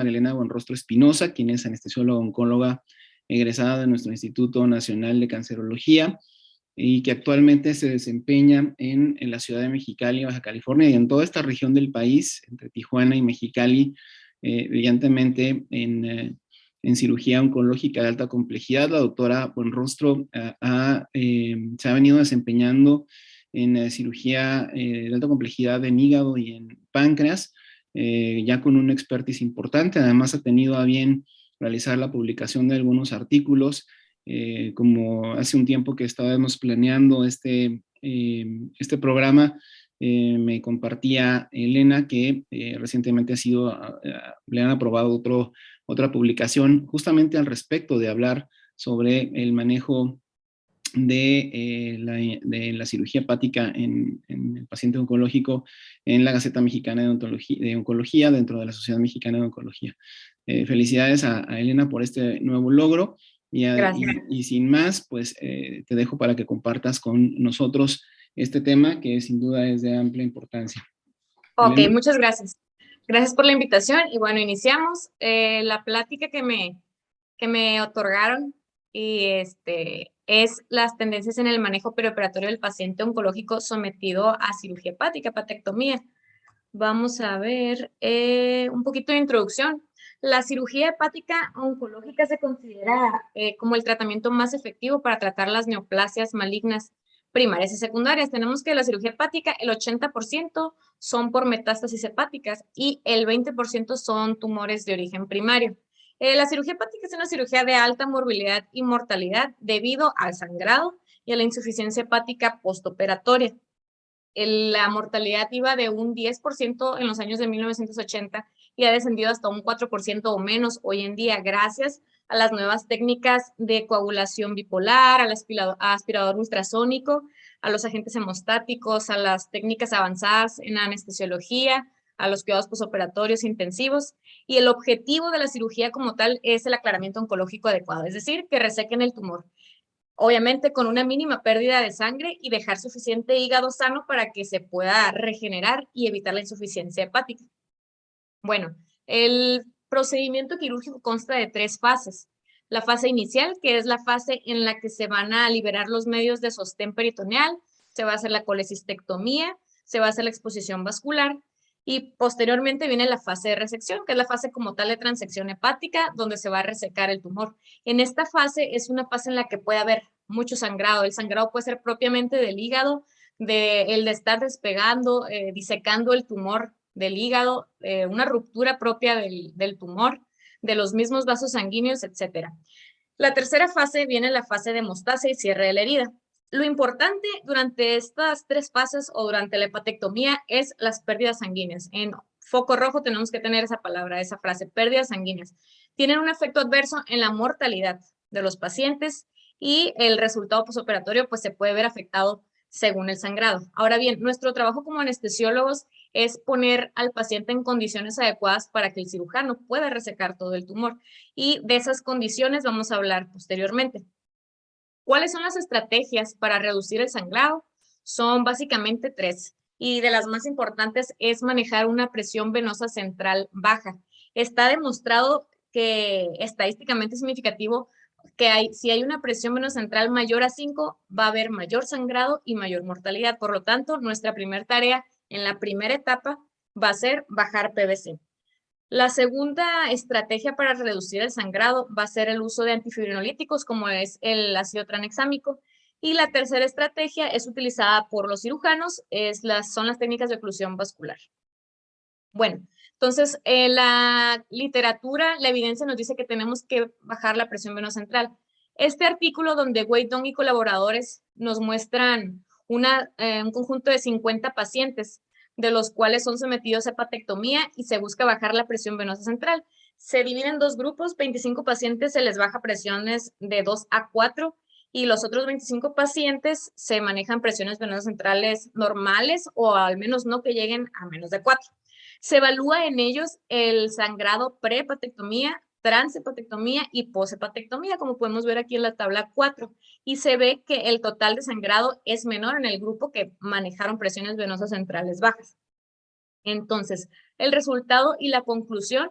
Marilena Buenrostro Espinosa, quien es anestesióloga oncóloga egresada de nuestro Instituto Nacional de Cancerología y que actualmente se desempeña en la ciudad de Mexicali, Baja California, y en toda esta región del país, entre Tijuana y Mexicali, brillantemente en cirugía oncológica de alta complejidad. La doctora Buenrostro se ha venido desempeñando en cirugía de alta complejidad en hígado y en páncreas, ya con un expertise importante. Además ha tenido a bien realizar la publicación de algunos artículos, como hace un tiempo que estábamos planeando este programa, me compartía Elena que recientemente le han aprobado otra publicación justamente al respecto de hablar sobre el manejo de la cirugía hepática en el paciente oncológico en la Gaceta Mexicana de Oncología, dentro de la Sociedad Mexicana de Oncología. Felicidades a Elena por este nuevo logro y sin más, pues te dejo para que compartas con nosotros este tema que sin duda es de amplia importancia. Ok, Elena. muchas gracias. Gracias por la invitación y bueno, iniciamos la plática que me otorgaron y es las tendencias en el manejo perioperatorio del paciente oncológico sometido a cirugía hepática, hepatectomía. Vamos a ver un poquito de introducción. La cirugía hepática oncológica se considera como el tratamiento más efectivo para tratar las neoplasias malignas primarias y secundarias. Tenemos que la cirugía hepática, el 80% son por metástasis hepáticas y el 20% son tumores de origen primario. La cirugía hepática es una cirugía de alta morbilidad y mortalidad debido al sangrado y a la insuficiencia hepática postoperatoria. La mortalidad iba de un 10% en los años de 1980 y ha descendido hasta un 4% o menos hoy en día, gracias a las nuevas técnicas de coagulación bipolar, al aspirador ultrasónico, a los agentes hemostáticos, a las técnicas avanzadas en anestesiología, a los cuidados posoperatorios intensivos. Y el objetivo de la cirugía como tal es el aclaramiento oncológico adecuado, es decir, que resequen el tumor. Obviamente con una mínima pérdida de sangre y dejar suficiente hígado sano para que se pueda regenerar y evitar la insuficiencia hepática. Bueno, el procedimiento quirúrgico consta de 3 fases. La fase inicial, que es la fase en la que se van a liberar los medios de sostén peritoneal, se va a hacer la colecistectomía, se va a hacer la exposición vascular y posteriormente viene la fase de resección, que es la fase como tal de transección hepática, donde se va a resecar el tumor. En esta fase es una fase en la que puede haber mucho sangrado. El sangrado puede ser propiamente del hígado, el de estar despegando, disecando el tumor del hígado, una ruptura propia del tumor, de los mismos vasos sanguíneos, etc. La tercera fase viene la fase de hemostasia y cierre de la herida. Lo importante durante estas 3 fases o durante la hepatectomía es las pérdidas sanguíneas. En foco rojo tenemos que tener esa palabra, esa frase, pérdidas sanguíneas. Tienen un efecto adverso en la mortalidad de los pacientes y el resultado posoperatorio pues se puede ver afectado según el sangrado. Ahora bien, nuestro trabajo como anestesiólogos es poner al paciente en condiciones adecuadas para que el cirujano pueda resecar todo el tumor. Y de esas condiciones vamos a hablar posteriormente. ¿Cuáles son las estrategias para reducir el sangrado? Son básicamente 3. Y de las más importantes es manejar una presión venosa central baja. Está demostrado que estadísticamente significativo que si hay una presión venosa central mayor a 5, va a haber mayor sangrado y mayor mortalidad. Por lo tanto, nuestra primera tarea en la primera etapa va a ser bajar PVC. La segunda estrategia para reducir el sangrado va a ser el uso de antifibrinolíticos, como es el ácido tranexámico. Y la tercera estrategia es utilizada por los cirujanos, son las técnicas de oclusión vascular. Bueno, entonces, la literatura, la evidencia nos dice que tenemos que bajar la presión venosa central. Este artículo donde Wei Dong y colaboradores nos muestran un conjunto de 50 pacientes, de los cuales son sometidos a hepatectomía y se busca bajar la presión venosa central. Se dividen en 2 grupos, 25 pacientes se les baja presiones de 2 a 4 y los otros 25 pacientes se manejan presiones venosas centrales normales o al menos no que lleguen a menos de 4. Se evalúa en ellos el sangrado pre-hepatectomía, transhepatectomía y poshepatectomía, como podemos ver aquí en la tabla 4, y se ve que el total de sangrado es menor en el grupo que manejaron presiones venosas centrales bajas. Entonces, el resultado y la conclusión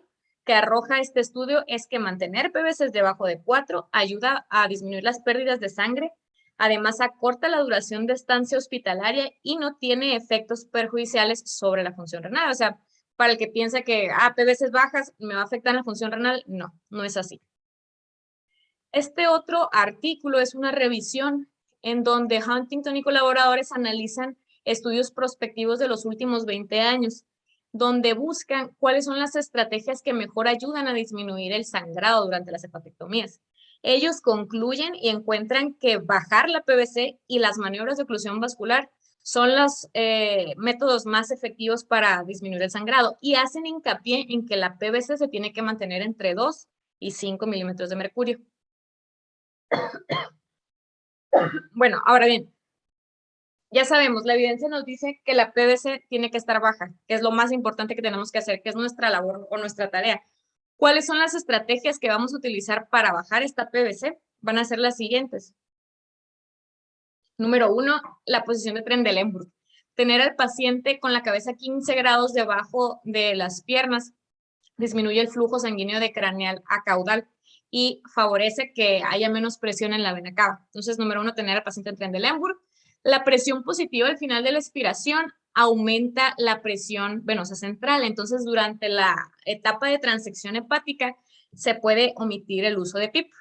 que arroja este estudio es que mantener PVCs debajo de 4 ayuda a disminuir las pérdidas de sangre, además acorta la duración de estancia hospitalaria y no tiene efectos perjudiciales sobre la función renal. O sea, para el que piensa que PVCs bajas me va a afectar la función renal, no, no es así. Este otro artículo es una revisión en donde Huntington y colaboradores analizan estudios prospectivos de los últimos 20 años, donde buscan cuáles son las estrategias que mejor ayudan a disminuir el sangrado durante las hepatectomías. Ellos concluyen y encuentran que bajar la PVC y las maniobras de oclusión vascular son los métodos más efectivos para disminuir el sangrado y hacen hincapié en que la PVC se tiene que mantener entre 2 y 5 milímetros de mercurio. Bueno, ahora bien, ya sabemos, la evidencia nos dice que la PVC tiene que estar baja, que es lo más importante que tenemos que hacer, que es nuestra labor o nuestra tarea. ¿Cuáles son las estrategias que vamos a utilizar para bajar esta PVC? Van a ser las siguientes. Número 1, la posición de Trendelenburg. Tener al paciente con la cabeza 15 grados debajo de las piernas disminuye el flujo sanguíneo de craneal a caudal y favorece que haya menos presión en la vena cava. Entonces, número 1, tener al paciente en Trendelenburg. La presión positiva al final de la expiración aumenta la presión venosa central. Entonces, durante la etapa de transección hepática, se puede omitir el uso de PIP.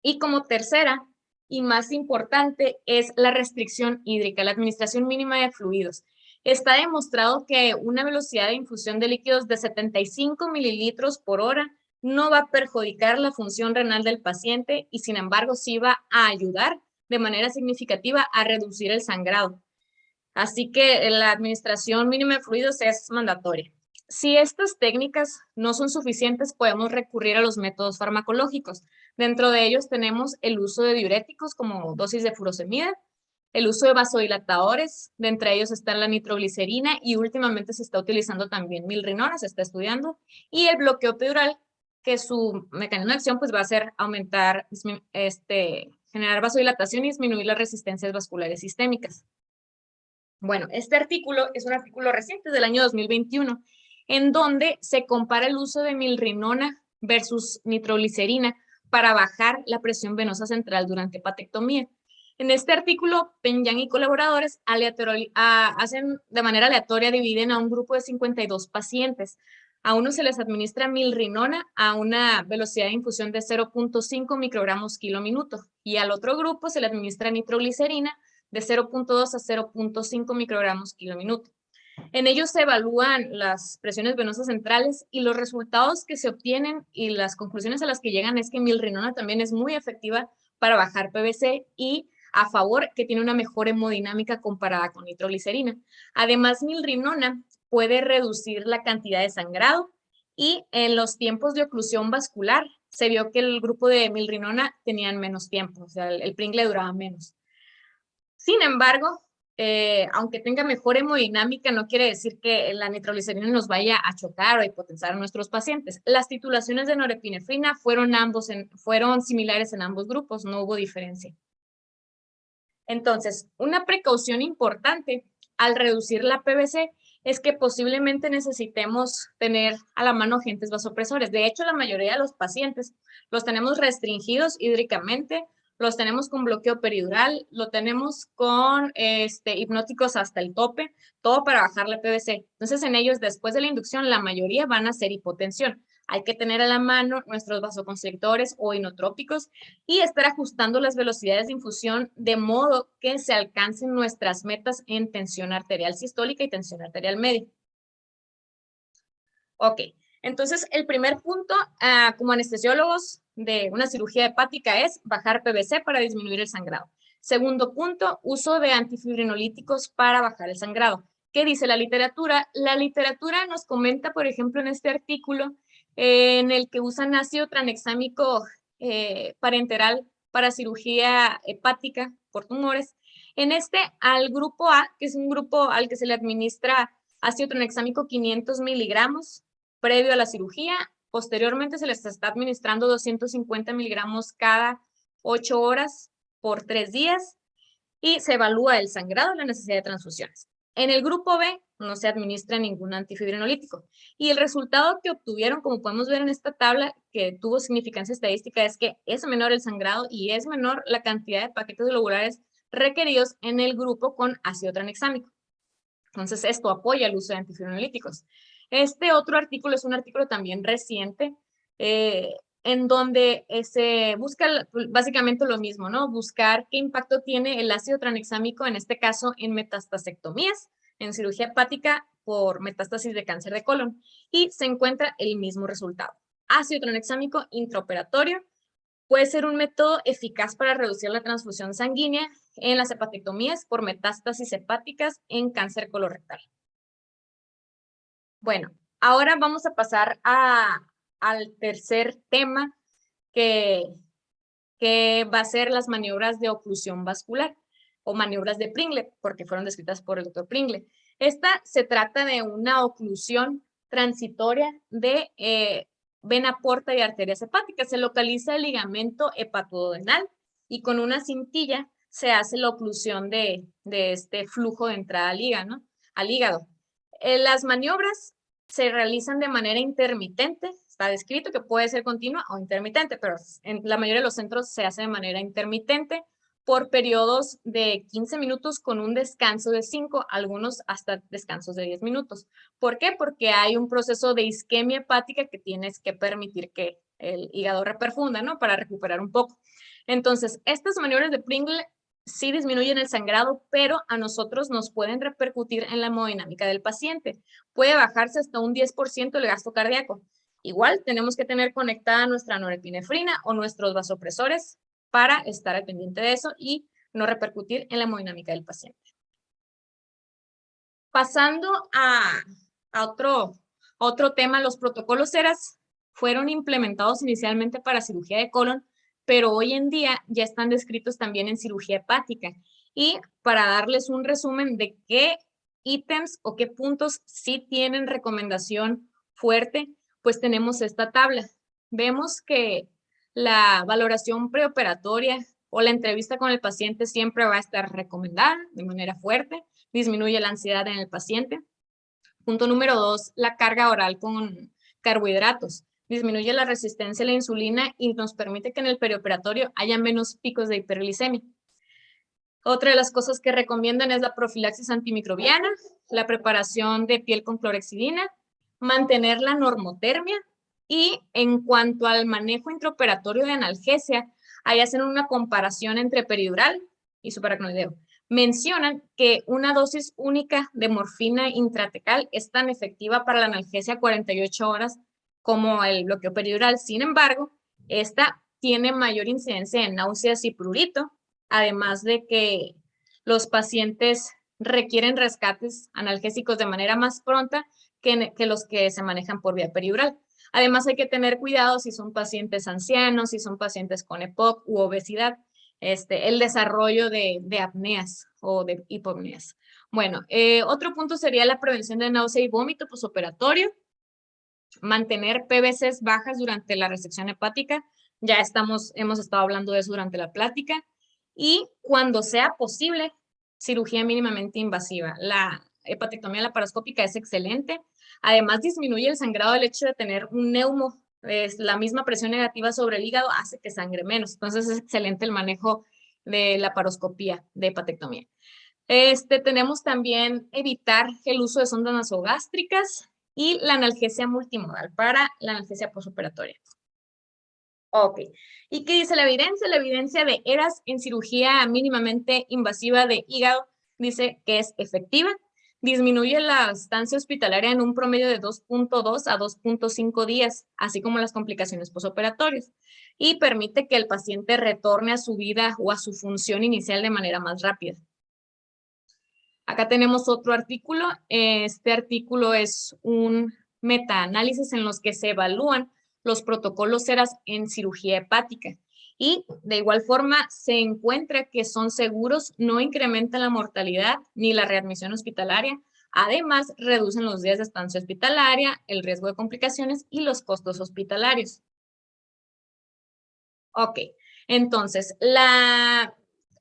Y como tercera y más importante es la restricción hídrica, la administración mínima de fluidos. Está demostrado que una velocidad de infusión de líquidos de 75 mililitros por hora no va a perjudicar la función renal del paciente y sin embargo sí va a ayudar de manera significativa a reducir el sangrado. Así que la administración mínima de fluidos es mandatoria. Si estas técnicas no son suficientes, podemos recurrir a los métodos farmacológicos. Dentro de ellos tenemos el uso de diuréticos como dosis de furosemida, el uso de vasodilatadores, de entre ellos está la nitroglicerina y últimamente se está utilizando también milrinona, se está estudiando, y el bloqueo epidural, que su mecanismo de acción pues va a ser aumentar, generar vasodilatación y disminuir las resistencias vasculares sistémicas. Bueno, este artículo es un artículo reciente del año 2021, en donde se compara el uso de milrinona versus nitroglicerina para bajar la presión venosa central durante hepatectomía. En este artículo, Penyang y colaboradores hacen de manera aleatoria, dividen a un grupo de 52 pacientes. A uno se les administra milrinona a una velocidad de infusión de 0.5 microgramos kilo minuto y al otro grupo se le administra nitroglicerina de 0.2 a 0.5 microgramos kilo minuto. En ellos se evalúan las presiones venosas centrales y los resultados que se obtienen y las conclusiones a las que llegan es que milrinona también es muy efectiva para bajar PVC y a favor que tiene una mejor hemodinámica comparada con nitroglicerina. Además, milrinona puede reducir la cantidad de sangrado y en los tiempos de oclusión vascular se vio que el grupo de milrinona tenían menos tiempo, o sea, el Pringle duraba menos. Sin embargo, aunque tenga mejor hemodinámica, no quiere decir que la nitroglicerina nos vaya a chocar o a hipotensar a nuestros pacientes. Las titulaciones de norepinefrina fueron similares en ambos grupos, no hubo diferencia. Entonces, una precaución importante al reducir la PVC es que posiblemente necesitemos tener a la mano agentes vasopresores. De hecho, la mayoría de los pacientes los tenemos restringidos hídricamente, los tenemos con bloqueo peridural, lo tenemos con hipnóticos hasta el tope, todo para bajar la PVC. Entonces, en ellos, después de la inducción, la mayoría van a hacer hipotensión. Hay que tener a la mano nuestros vasoconstrictores o inotrópicos y estar ajustando las velocidades de infusión de modo que se alcancen nuestras metas en tensión arterial sistólica y tensión arterial media. Ok, entonces el primer punto como anestesiólogos de una cirugía hepática es bajar PVC para disminuir el sangrado. Segundo punto, uso de antifibrinolíticos para bajar el sangrado. ¿Qué dice la literatura? La literatura nos comenta, por ejemplo, en este artículo, en el que usan ácido tranexámico parenteral para cirugía hepática por tumores. En al grupo A, que es un grupo al que se le administra ácido tranexámico 500 miligramos previo a la cirugía, posteriormente se les está administrando 250 miligramos cada 8 horas por 3 días y se evalúa el sangrado y la necesidad de transfusiones. En el grupo B no se administra ningún antifibrinolítico. Y el resultado que obtuvieron, como podemos ver en esta tabla, que tuvo significancia estadística, es que es menor el sangrado y es menor la cantidad de paquetes globulares requeridos en el grupo con ácido tranexámico. Entonces, esto apoya el uso de antifibrinolíticos. Este otro artículo es un artículo también reciente, en donde se busca básicamente lo mismo, ¿no? Buscar qué impacto tiene el ácido tranexámico, en este caso en metastasectomías, en cirugía hepática por metástasis de cáncer de colon, y se encuentra el mismo resultado. Ácido tranexámico intraoperatorio puede ser un método eficaz para reducir la transfusión sanguínea en las hepatectomías por metástasis hepáticas en cáncer colorectal. Bueno, ahora vamos a pasar al tercer tema que va a ser las maniobras de oclusión vascular o maniobras de Pringle, porque fueron descritas por el doctor Pringle. Esta se trata de una oclusión transitoria de vena porta y arterias hepáticas. Se localiza el ligamento hepatoduodenal y con una cintilla se hace la oclusión de este flujo de entrada al hígado. Las maniobras se realizan de manera intermitente. Está descrito que puede ser continua o intermitente, pero en la mayoría de los centros se hace de manera intermitente por periodos de 15 minutos con un descanso de 5, algunos hasta descansos de 10 minutos. ¿Por qué? Porque hay un proceso de isquemia hepática que tienes que permitir que el hígado reperfunda, ¿no? Para recuperar un poco. Entonces, estas maniobras de Pringle sí disminuyen el sangrado, pero a nosotros nos pueden repercutir en la hemodinámica del paciente. Puede bajarse hasta un 10% el gasto cardíaco. Igual tenemos que tener conectada nuestra norepinefrina o nuestros vasopresores para estar al pendiente de eso y no repercutir en la hemodinámica del paciente. Pasando a otro tema, los protocolos ERAS fueron implementados inicialmente para cirugía de colon, pero hoy en día ya están descritos también en cirugía hepática. Y para darles un resumen de qué ítems o qué puntos sí tienen recomendación fuerte, pues tenemos esta tabla. Vemos que la valoración preoperatoria o la entrevista con el paciente siempre va a estar recomendada de manera fuerte, disminuye la ansiedad en el paciente. Punto número 2, la carga oral con carbohidratos. Disminuye la resistencia a la insulina y nos permite que en el perioperatorio haya menos picos de hiperglicemia. Otra de las cosas que recomiendan es la profilaxis antimicrobiana, la preparación de piel con clorhexidina, mantener la normotermia y en cuanto al manejo intraoperatorio de analgesia, ahí hacen una comparación entre peridural y supraracnoideo. Mencionan que una dosis única de morfina intratecal es tan efectiva para la analgesia 48 horas como el bloqueo peridural. Sin embargo, esta tiene mayor incidencia en náuseas y prurito, además de que los pacientes requieren rescates analgésicos de manera más pronta que los que se manejan por vía peridural. Además, hay que tener cuidado si son pacientes ancianos, si son pacientes con EPOC u obesidad, el desarrollo de apneas o de hipopneas. Bueno, otro punto sería la prevención de náusea y vómito posoperatorio, mantener PVCs bajas durante la resección hepática, ya hemos estado hablando de eso durante la plática, y cuando sea posible, cirugía mínimamente invasiva. La hepatectomía laparoscópica es excelente, además disminuye el sangrado del hecho de tener un neumo, la misma presión negativa sobre el hígado hace que sangre menos, entonces es excelente el manejo de laparoscopía de hepatectomía. Tenemos también evitar el uso de sondas nasogástricas y la analgesia multimodal para la analgesia postoperatoria. Ok, ¿y qué dice la evidencia? La evidencia de ERAS en cirugía mínimamente invasiva de hígado dice que es efectiva, disminuye la estancia hospitalaria en un promedio de 2.2 a 2.5 días, así como las complicaciones postoperatorias, y permite que el paciente retorne a su vida o a su función inicial de manera más rápida. Acá tenemos otro artículo. Este artículo es un metaanálisis en los que se evalúan los protocolos ERAS en cirugía hepática. Y de igual forma se encuentra que son seguros, no incrementan la mortalidad ni la readmisión hospitalaria. Además, reducen los días de estancia hospitalaria, el riesgo de complicaciones y los costos hospitalarios. Ok, entonces,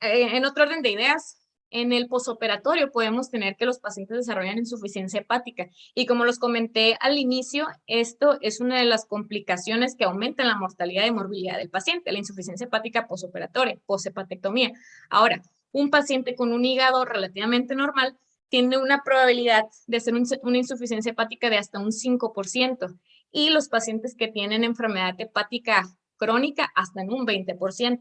en otro orden de ideas, En el posoperatorio podemos tener que los pacientes desarrollan insuficiencia hepática y como los comenté al inicio, esto es una de las complicaciones que aumentan la mortalidad y morbilidad del paciente, la insuficiencia hepática posoperatoria, poshepatectomía. Ahora, un paciente con un hígado relativamente normal tiene una probabilidad de hacer una insuficiencia hepática de hasta un 5% y los pacientes que tienen enfermedad hepática crónica hasta en un 20%.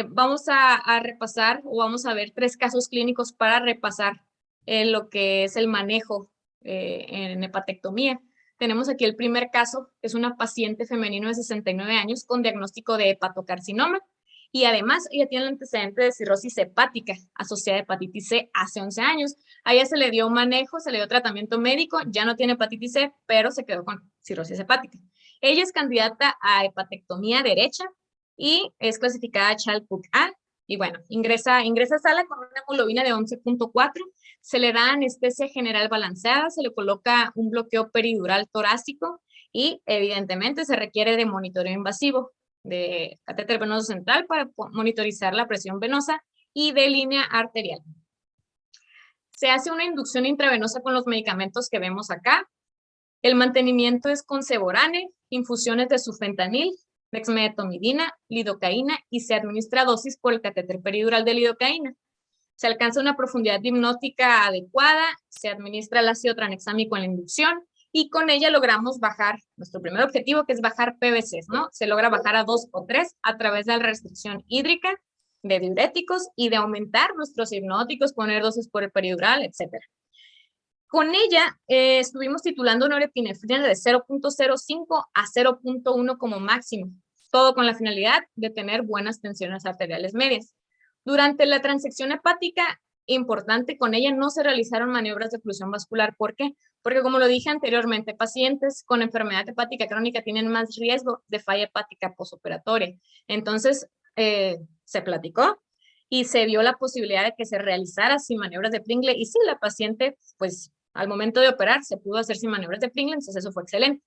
Vamos a repasar o vamos a ver 3 casos clínicos para repasar lo que es el manejo en hepatectomía. Tenemos aquí el primer caso, que es una paciente femenino de 69 años con diagnóstico de hepatocarcinoma y además ella tiene el antecedente de cirrosis hepática asociada a hepatitis C hace 11 años. A ella se le dio manejo, se le dio tratamiento médico, ya no tiene hepatitis C, pero se quedó con cirrosis hepática. Ella es candidata a hepatectomía derecha y es clasificada Child-Pugh A. Y bueno, ingresa a sala con una hemoglobina de 11.4, se le da anestesia general balanceada, se le coloca un bloqueo peridural torácico y evidentemente se requiere de monitoreo invasivo de catéter venoso central para monitorizar la presión venosa y de línea arterial. Se hace una inducción intravenosa con los medicamentos que vemos acá. El mantenimiento es con Ceborane, infusiones de sufentanil, dexmedetomidina, lidocaína y se administra dosis por el catéter peridural de lidocaína. Se alcanza una profundidad hipnótica adecuada, se administra el ácido tranexámico en la inducción y con ella logramos bajar nuestro primer objetivo, que es bajar PVCs, ¿no? Se logra bajar a 2 o 3 a través de la restricción hídrica, de diuréticos y de aumentar nuestros hipnóticos, poner dosis por el peridural, etc. Con ella estuvimos titulando norepinefrina de 0.05 a 0.1 como máximo, todo con la finalidad de tener buenas tensiones arteriales medias. Durante la transección hepática, importante, con ella no se realizaron maniobras de oclusión vascular. ¿Por qué? Porque como lo dije anteriormente, pacientes con enfermedad hepática crónica tienen más riesgo de falla hepática posoperatoria. Entonces, se platicó y se vio la posibilidad de que se realizara sin maniobras de Pringle. Y sí, la paciente, pues, al momento de operar, se pudo hacer sin maniobras de Pringle, entonces eso fue excelente.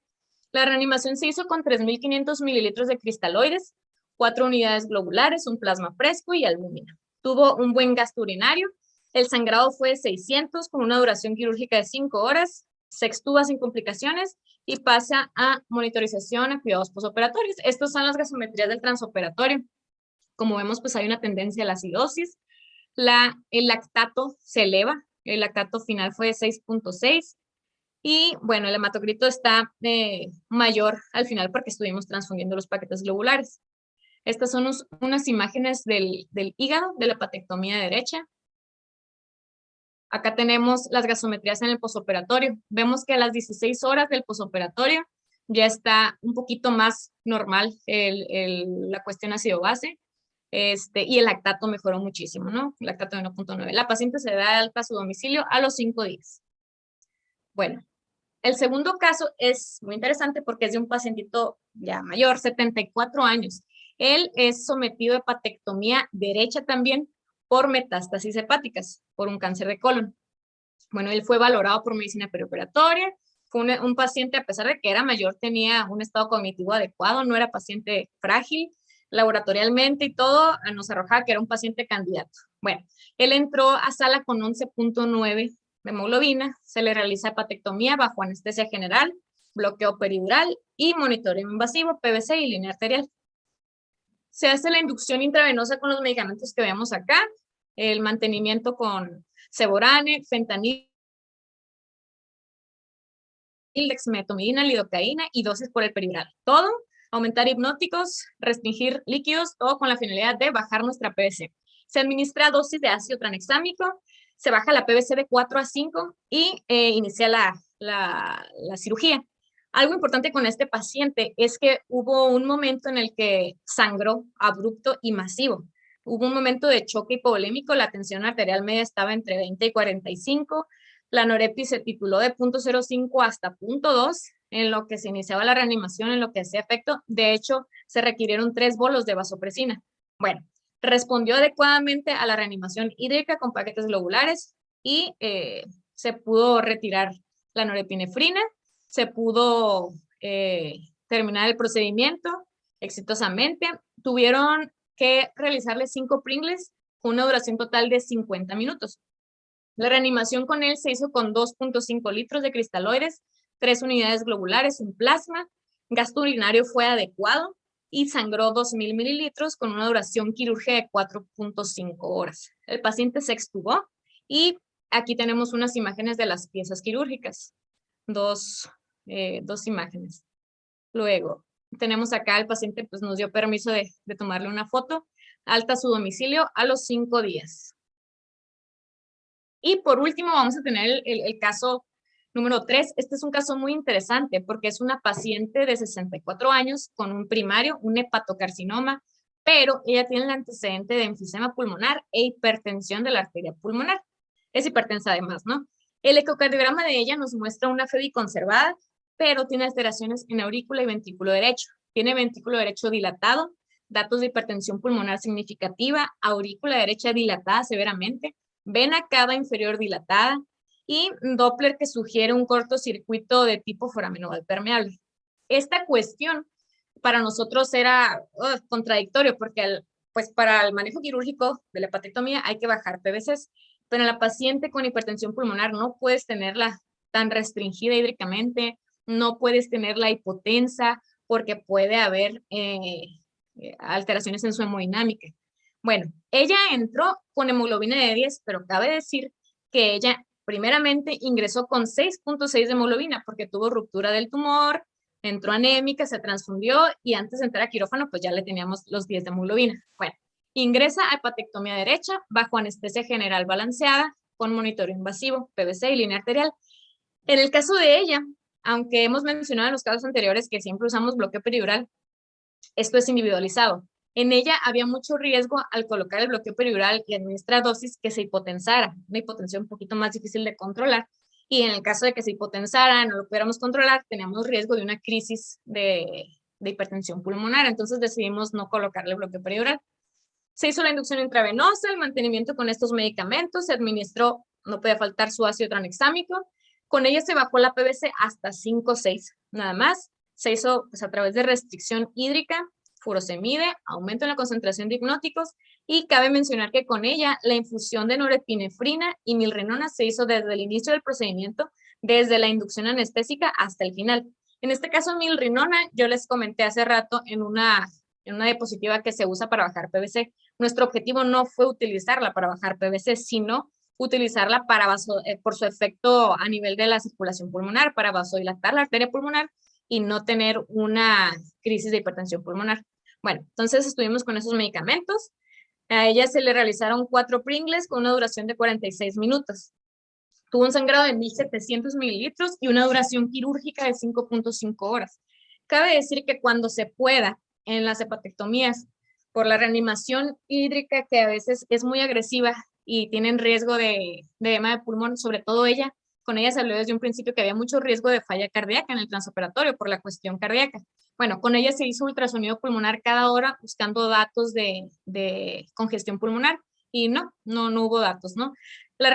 La reanimación se hizo con 3.500 mililitros de cristaloides, 4 unidades globulares, un plasma fresco y albúmina. Tuvo un buen gasto urinario. El sangrado fue de 600 con una duración quirúrgica de 5 horas. Se extuba sin complicaciones y pasa a monitorización a cuidados posoperatorios. Estas son las gasometrías del transoperatorio. Como vemos, pues hay una tendencia a la acidosis. El lactato se eleva. El lactato final fue de 6.6. Y bueno, el hematocrito está mayor al final porque estuvimos transfundiendo los paquetes globulares. Estas son unas imágenes del hígado, de la hepatectomía derecha. Acá tenemos las gasometrías en el posoperatorio. Vemos que a las 16 horas del posoperatorio ya está un poquito más normal la cuestión ácido-base. Y el lactato mejoró muchísimo, ¿no? El lactato de 1.9. La paciente se da alta a su domicilio a los 5 días. Bueno, el segundo caso es muy interesante porque es de un pacientito ya mayor, 74 años. Él es sometido a hepatectomía derecha también por metástasis hepáticas, por un cáncer de colon. Bueno, él fue valorado por medicina perioperatoria. Fue un paciente, a pesar de que era mayor, tenía un estado cognitivo adecuado, no era paciente frágil, laboratorialmente y todo nos arrojaba que era un paciente candidato. Bueno, él entró a sala con 11.9 de hemoglobina, se le realiza hepatectomía bajo anestesia general, bloqueo peridural y monitoreo invasivo, PVC y línea arterial. Se hace la inducción intravenosa con los medicamentos que vemos acá, el mantenimiento con Ceborane, fentanil, dexmedetomidina, lidocaína y dosis por el peridural. Todo, aumentar hipnóticos, restringir líquidos, todo con la finalidad de bajar nuestra PVC. Se administra dosis de ácido tranexámico, se baja la PVC de 4 a 5 y inicia la cirugía. Algo importante con este paciente es que hubo un momento en el que sangró abrupto y masivo. Hubo un momento de choque hipovolémico, la tensión arterial media estaba entre 20 y 45, la norepi se tituló de 0.05 hasta 0.2, en lo que se iniciaba la reanimación, en lo que hacía efecto. De hecho, se requirieron 3 bolos de vasopresina. Bueno, respondió adecuadamente a la reanimación hídrica con paquetes globulares y se pudo retirar la norepinefrina, se pudo terminar el procedimiento exitosamente. Tuvieron que realizarle 5 Pringles con una duración total de 50 minutos. La reanimación con él se hizo con 2.5 litros de cristaloides, 3 unidades globulares, un plasma, gasto urinario fue adecuado y sangró 2.000 mililitros con una duración quirúrgica de 4.5 horas. El paciente se extubó y aquí tenemos unas imágenes de las piezas quirúrgicas, dos imágenes. Luego, tenemos acá el paciente, pues nos dio permiso de tomarle una foto, alta a su domicilio a los 5 días. Y por último vamos a tener el caso número 3. Este es un caso muy interesante porque es una paciente de 64 años con un primario, un hepatocarcinoma, pero ella tiene el antecedente de enfisema pulmonar e hipertensión de la arteria pulmonar. Es hipertensa además, ¿no? El ecocardiograma de ella nos muestra una FEBI conservada, pero tiene alteraciones en aurícula y ventrículo derecho. Tiene ventrículo derecho dilatado, datos de hipertensión pulmonar significativa, aurícula derecha dilatada severamente, vena cava inferior dilatada y Doppler que sugiere un cortocircuito de tipo foraminodal permeable. Esta cuestión para nosotros era contradictorio porque pues para el manejo quirúrgico de la hepatectomía hay que bajar PVCs, pero en la paciente con hipertensión pulmonar no puedes tenerla tan restringida hídricamente, no puedes tenerla hipotensa porque puede haber alteraciones en su hemodinámica. Bueno, ella entró con hemoglobina de 10, pero cabe decir que ella primeramente ingresó con 6.6 de hemoglobina porque tuvo ruptura del tumor, entró anémica, se transfundió y antes de entrar a quirófano pues ya le teníamos los 10 de hemoglobina. Bueno, ingresa a hepatectomía derecha bajo anestesia general balanceada con monitoreo invasivo, PVC y línea arterial. En el caso de ella, aunque hemos mencionado en los casos anteriores que siempre usamos bloqueo peridural, esto es individualizado. En ella había mucho riesgo al colocar el bloqueo peridural y administrar dosis que se hipotensara, una hipotensión un poquito más difícil de controlar. Y en el caso de que se hipotensara, no lo pudiéramos controlar, teníamos riesgo de una crisis de hipertensión pulmonar. Entonces decidimos no colocarle bloqueo peridural. Se hizo la inducción intravenosa, el mantenimiento con estos medicamentos, se administró, no puede faltar su ácido tranexámico. Con ella se bajó la PVC hasta 5 o 6, nada más. Se hizo pues, a través de restricción hídrica, furosemide, aumento en la concentración de hipnóticos y cabe mencionar que con ella la infusión de norepinefrina y milrinona se hizo desde el inicio del procedimiento, desde la inducción anestésica hasta el final. En este caso milrinona, yo les comenté hace rato en una diapositiva que se usa para bajar PVC. Nuestro objetivo no fue utilizarla para bajar PVC, sino utilizarla para por su efecto a nivel de la circulación pulmonar, para vasodilatar la arteria pulmonar y no tener una crisis de hipertensión pulmonar. Bueno, entonces estuvimos con esos medicamentos. A ella se le realizaron 4 Pringles con una duración de 46 minutos. Tuvo un sangrado de 1.700 mililitros y una duración quirúrgica de 5.5 horas. Cabe decir que cuando se pueda, en las hepatectomías, por la reanimación hídrica que a veces es muy agresiva y tienen riesgo de edema de pulmón, sobre todo ella, con ella se habló desde un principio que había mucho riesgo de falla cardíaca en el transoperatorio por la cuestión cardíaca. Bueno, con ella se hizo ultrasonido pulmonar cada hora buscando datos de congestión pulmonar y no hubo datos, ¿no? La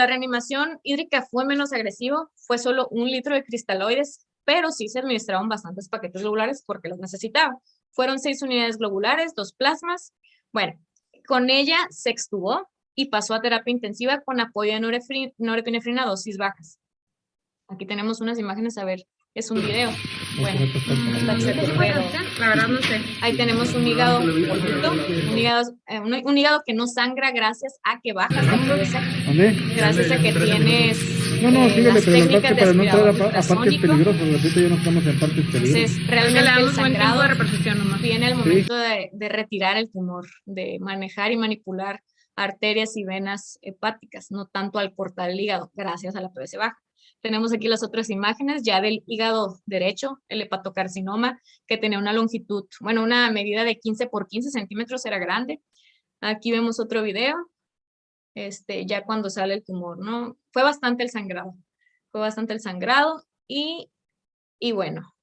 reanimación hídrica fue menos agresivo, fue solo 1 litro de cristaloides, pero sí se administraron bastantes paquetes globulares porque los necesitaba. Fueron 6 unidades globulares, 2 plasmas. Bueno, con ella se extubó y pasó a terapia intensiva con apoyo de norepinefrina a dosis bajas. Aquí tenemos unas imágenes, a ver, es un video. Bueno, la verdad no sé. Ahí tenemos un hígado cortito, un hígado que no sangra gracias a que bajas la PVC, gracias a que tienes síguele, pero la parte para no entrar a partes peligrosas, repito, ya no estamos en partes peligrosas. Entonces, realmente el sangrado viene al momento de retirar el tumor, de manejar y manipular arterias y venas hepáticas, no tanto al cortar el hígado, gracias a la PVC baja. Tenemos aquí las otras imágenes ya del hígado derecho, el hepatocarcinoma, que tenía una longitud, bueno, una medida de 15 por 15 centímetros, era grande. Aquí vemos otro video, ya cuando sale el tumor, ¿no? Fue bastante el sangrado y bueno,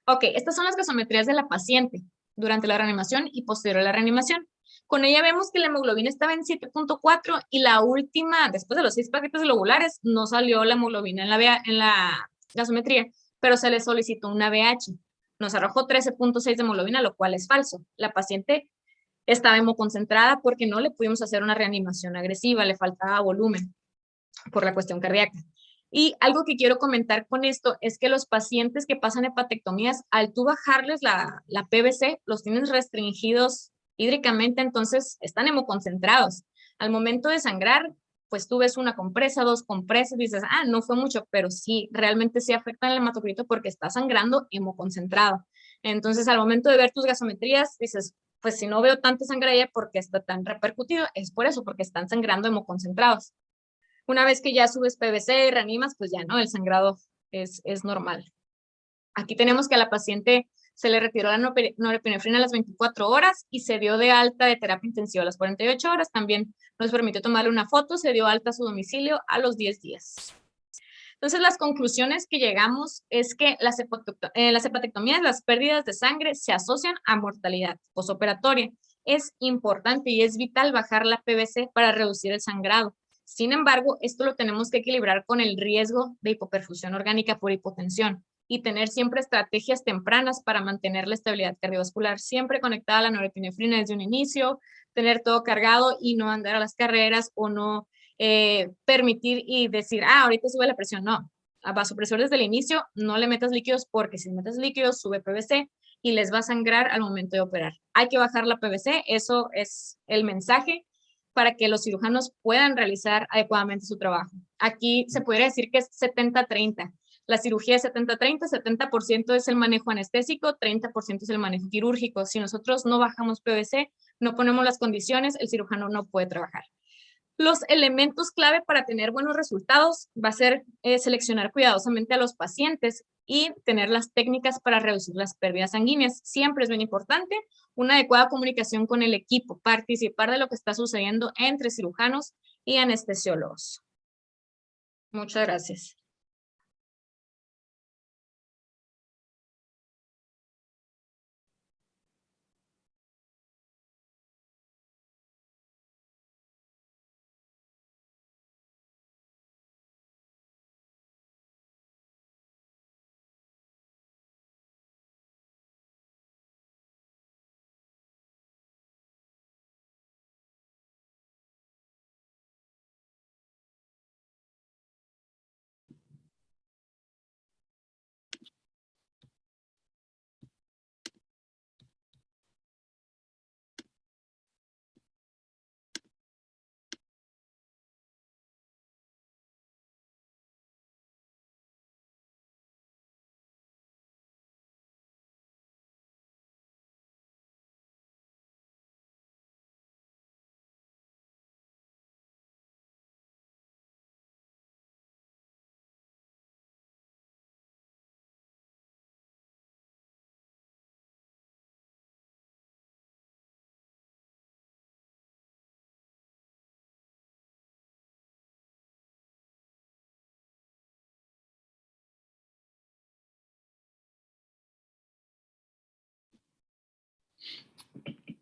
ok, estas son las gasometrías de la paciente durante la reanimación y posterior a la reanimación. Con ella vemos que la hemoglobina estaba en 7.4 y la última, después de los 6 paquetes globulares, no salió la hemoglobina en la gasometría, pero se le solicitó una BH. Nos arrojó 13.6 de hemoglobina, lo cual es falso. La paciente estaba hemoconcentrada porque no le pudimos hacer una reanimación agresiva, le faltaba volumen por la cuestión cardíaca. Y algo que quiero comentar con esto es que los pacientes que pasan hepatectomías, al tú bajarles la PVC, los tienes restringidos hídricamente, entonces están hemoconcentrados. Al momento de sangrar, pues tú ves una compresa, 2 compresas, dices, ah, no fue mucho, pero sí, realmente sí afecta el hematocrito porque está sangrando hemoconcentrado. Entonces, al momento de ver tus gasometrías, dices, pues si no veo tanta sangre ahí, ¿por qué está tan repercutido? Es por eso, porque están sangrando hemoconcentrados. Una vez que ya subes PVC y reanimas, pues ya no, el sangrado es normal. Aquí tenemos que a la paciente se le retiró la norepinefrina a las 24 horas y se dio de alta de terapia intensiva a las 48 horas. También nos permitió tomarle una foto, se dio alta a su domicilio a los 10 días. Entonces, las conclusiones que llegamos es que las hepatectomías, las pérdidas de sangre se asocian a mortalidad posoperatoria. Es importante y es vital bajar la PVC para reducir el sangrado. Sin embargo, esto lo tenemos que equilibrar con el riesgo de hipoperfusión orgánica por hipotensión y tener siempre estrategias tempranas para mantener la estabilidad cardiovascular, siempre conectada a la norepinefrina desde un inicio, tener todo cargado y no andar a las carreras o no permitir y decir, ah, ahorita sube la presión. No, a vasopresor desde el inicio, no le metas líquidos porque si le metes líquidos sube PVC y les va a sangrar al momento de operar. Hay que bajar la PVC, eso es el mensaje para que los cirujanos puedan realizar adecuadamente su trabajo. Aquí se podría decir que es 70-30. La cirugía es 70-30, 70% es el manejo anestésico, 30% es el manejo quirúrgico. Si nosotros no bajamos PVC, no ponemos las condiciones, el cirujano no puede trabajar. Los elementos clave para tener buenos resultados va a ser seleccionar cuidadosamente a los pacientes y tener las técnicas para reducir las pérdidas sanguíneas. Siempre es bien importante una adecuada comunicación con el equipo, participar de lo que está sucediendo entre cirujanos y anestesiólogos. Muchas gracias.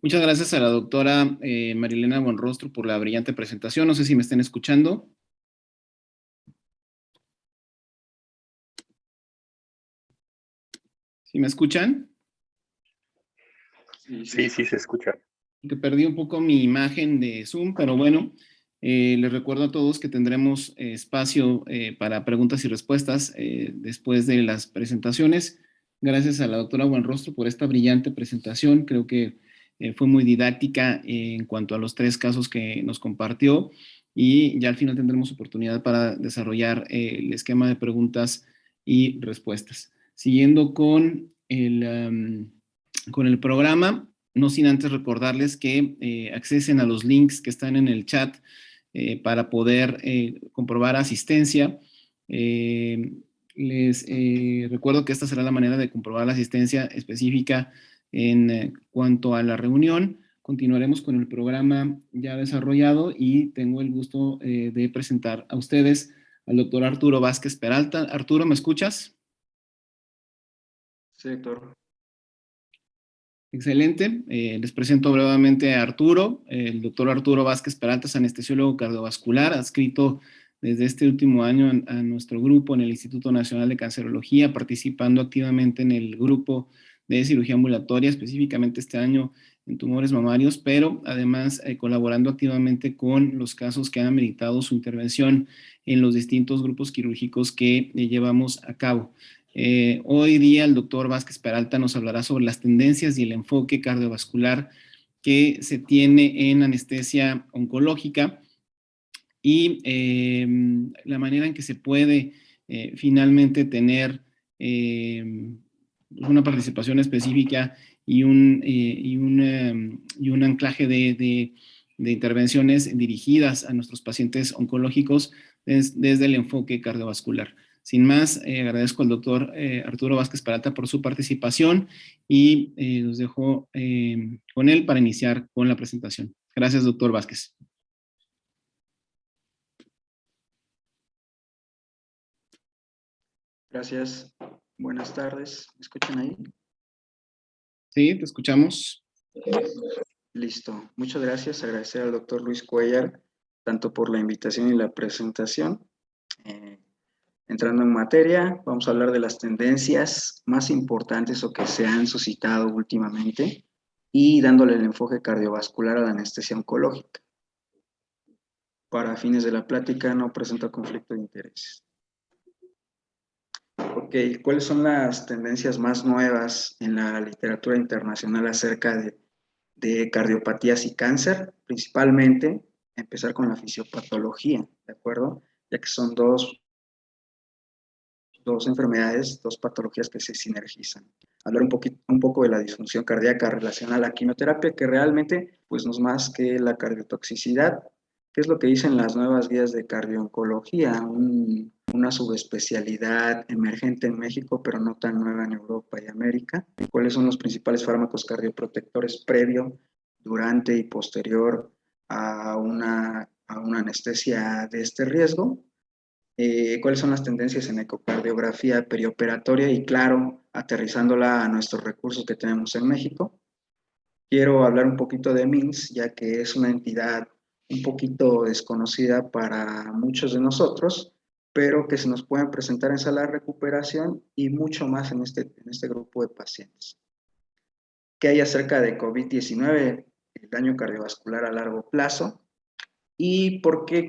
Muchas gracias a la doctora Marilena Buenrostro por la brillante presentación. No sé si me estén escuchando. ¿Sí me escuchan? Sí, se escucha. Que perdí un poco mi imagen de Zoom, pero bueno, les recuerdo a todos que tendremos espacio para preguntas y respuestas después de las presentaciones. Gracias a la doctora Buenrostro por esta brillante presentación. Creo que fue muy didáctica en cuanto a los 3 casos que nos compartió y ya al final tendremos oportunidad para desarrollar el esquema de preguntas y respuestas. Siguiendo con el programa, no sin antes recordarles que accesen a los links que están en el chat para poder comprobar asistencia. Les recuerdo que esta será la manera de comprobar la asistencia específica en cuanto a la reunión. Continuaremos con el programa ya desarrollado y tengo el gusto de presentar a ustedes al doctor Arturo Vázquez Peralta. Arturo, ¿me escuchas? Sí, doctor. Excelente. Les presento brevemente a Arturo. El doctor Arturo Vázquez Peralta es anestesiólogo cardiovascular, adscrito desde este último año a nuestro grupo en el Instituto Nacional de Cancerología, participando activamente en el grupo de cirugía ambulatoria, específicamente este año en tumores mamarios, pero además colaborando activamente con los casos que han ameritado su intervención en los distintos grupos quirúrgicos que llevamos a cabo. Hoy día el doctor Vázquez Peralta nos hablará sobre las tendencias y el enfoque cardiovascular que se tiene en anestesia oncológica y la manera en que se puede finalmente tener una participación específica y un anclaje de intervenciones dirigidas a nuestros pacientes oncológicos desde el enfoque cardiovascular. Sin más, agradezco al doctor Arturo Vázquez Peralta por su participación y los dejo con él para iniciar con la presentación. Gracias, doctor Vázquez. Gracias. Buenas tardes. ¿Me escuchan ahí? Sí, te escuchamos. Listo. Muchas gracias. Agradecer al doctor Luis Cuellar, tanto por la invitación y la presentación. Entrando en materia, vamos a hablar de las tendencias más importantes o que se han suscitado últimamente y dándole el enfoque cardiovascular a la anestesia oncológica. Para fines de la plática no presenta conflicto de intereses. Ok, ¿cuáles son las tendencias más nuevas en la literatura internacional acerca de cardiopatías y cáncer? Principalmente, empezar con la fisiopatología, ¿de acuerdo? Ya que son dos enfermedades, dos patologías que se sinergizan. Hablar un poco de la disfunción cardíaca relacionada a la quimioterapia, que realmente pues no es más que la cardiotoxicidad, que es lo que dicen las nuevas guías de cardio-oncología, una subespecialidad emergente en México, pero no tan nueva en Europa y América. ¿Cuáles son los principales fármacos cardioprotectores previo, durante y posterior a una anestesia de este riesgo? ¿Cuáles son las tendencias en ecocardiografía perioperatoria? Y claro, aterrizándola a nuestros recursos que tenemos en México. Quiero hablar un poquito de MINS, ya que es una entidad un poquito desconocida para muchos de nosotros, pero que se nos pueden presentar en sala de recuperación y mucho más en este grupo de pacientes. ¿Qué hay acerca de COVID-19? El daño cardiovascular a largo plazo. ¿Y por qué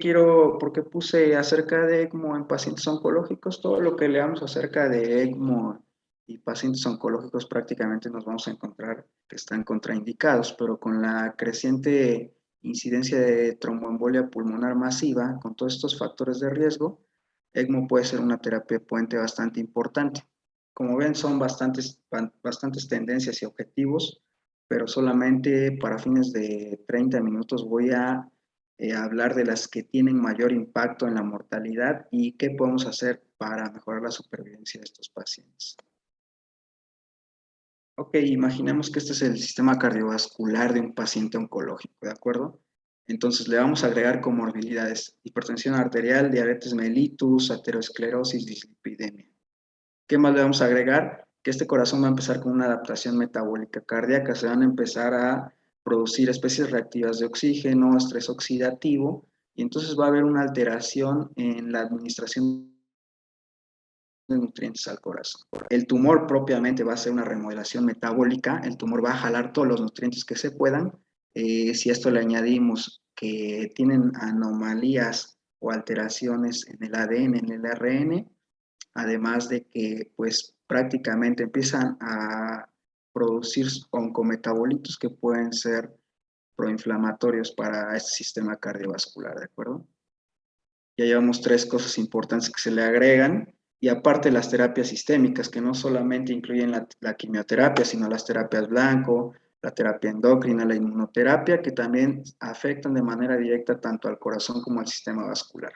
puse acerca de ECMO en pacientes oncológicos? Todo lo que leamos acerca de ECMO y pacientes oncológicos prácticamente nos vamos a encontrar que están contraindicados, pero con la creciente incidencia de tromboembolia pulmonar masiva, con todos estos factores de riesgo, ECMO puede ser una terapia puente bastante importante. Como ven, son bastantes tendencias y objetivos, pero solamente para fines de 30 minutos voy a hablar de las que tienen mayor impacto en la mortalidad y qué podemos hacer para mejorar la supervivencia de estos pacientes. Ok, imaginemos que este es el sistema cardiovascular de un paciente oncológico, ¿de acuerdo? Entonces le vamos a agregar comorbilidades: hipertensión arterial, diabetes mellitus, aterosclerosis, dislipidemia. ¿Qué más le vamos a agregar? Que este corazón va a empezar con una adaptación metabólica cardíaca, se van a empezar a producir especies reactivas de oxígeno, estrés oxidativo, y entonces va a haber una alteración en la administración de nutrientes al corazón. El tumor propiamente va a hacer una remodelación metabólica, el tumor va a jalar todos los nutrientes que se puedan. Si a esto le añadimos que tienen anomalías o alteraciones en el ADN, en el ARN, además de que pues prácticamente empiezan a producir oncometabolitos que pueden ser proinflamatorios para este sistema cardiovascular, ¿de acuerdo? Ya llevamos 3 cosas importantes que se le agregan, y aparte las terapias sistémicas, que no solamente incluyen la quimioterapia, sino las terapias blanco, la terapia endocrina, la inmunoterapia, que también afectan de manera directa tanto al corazón como al sistema vascular.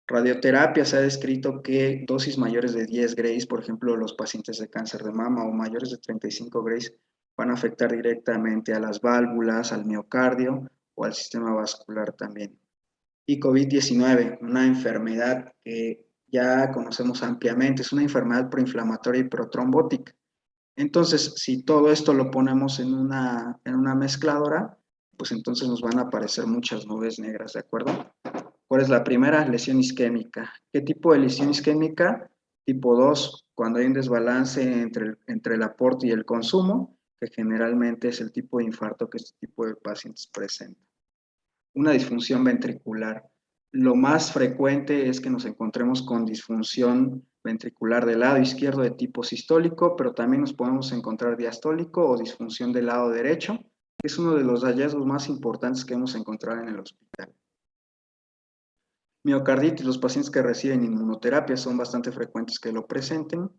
Radioterapia, se ha descrito que dosis mayores de 10 Grays, por ejemplo, los pacientes de cáncer de mama, o mayores de 35 Grays, van a afectar directamente a las válvulas, al miocardio o al sistema vascular también. Y COVID-19, una enfermedad que ya conocemos ampliamente, es una enfermedad proinflamatoria y protrombótica. Entonces, si todo esto lo ponemos en una mezcladora, pues entonces nos van a aparecer muchas nubes negras, ¿de acuerdo? ¿Cuál es la primera? Lesión isquémica. ¿Qué tipo de lesión isquémica? Tipo 2, cuando hay un desbalance entre el aporte y el consumo, que generalmente es el tipo de infarto que este tipo de pacientes presentan. Una disfunción ventricular. Lo más frecuente es que nos encontremos con disfunción ventricular del lado izquierdo de tipo sistólico, pero también nos podemos encontrar diastólico o disfunción del lado derecho, que es uno de los hallazgos más importantes que hemos encontrado en el hospital. Miocarditis, los pacientes que reciben inmunoterapia son bastante frecuentes que lo presenten.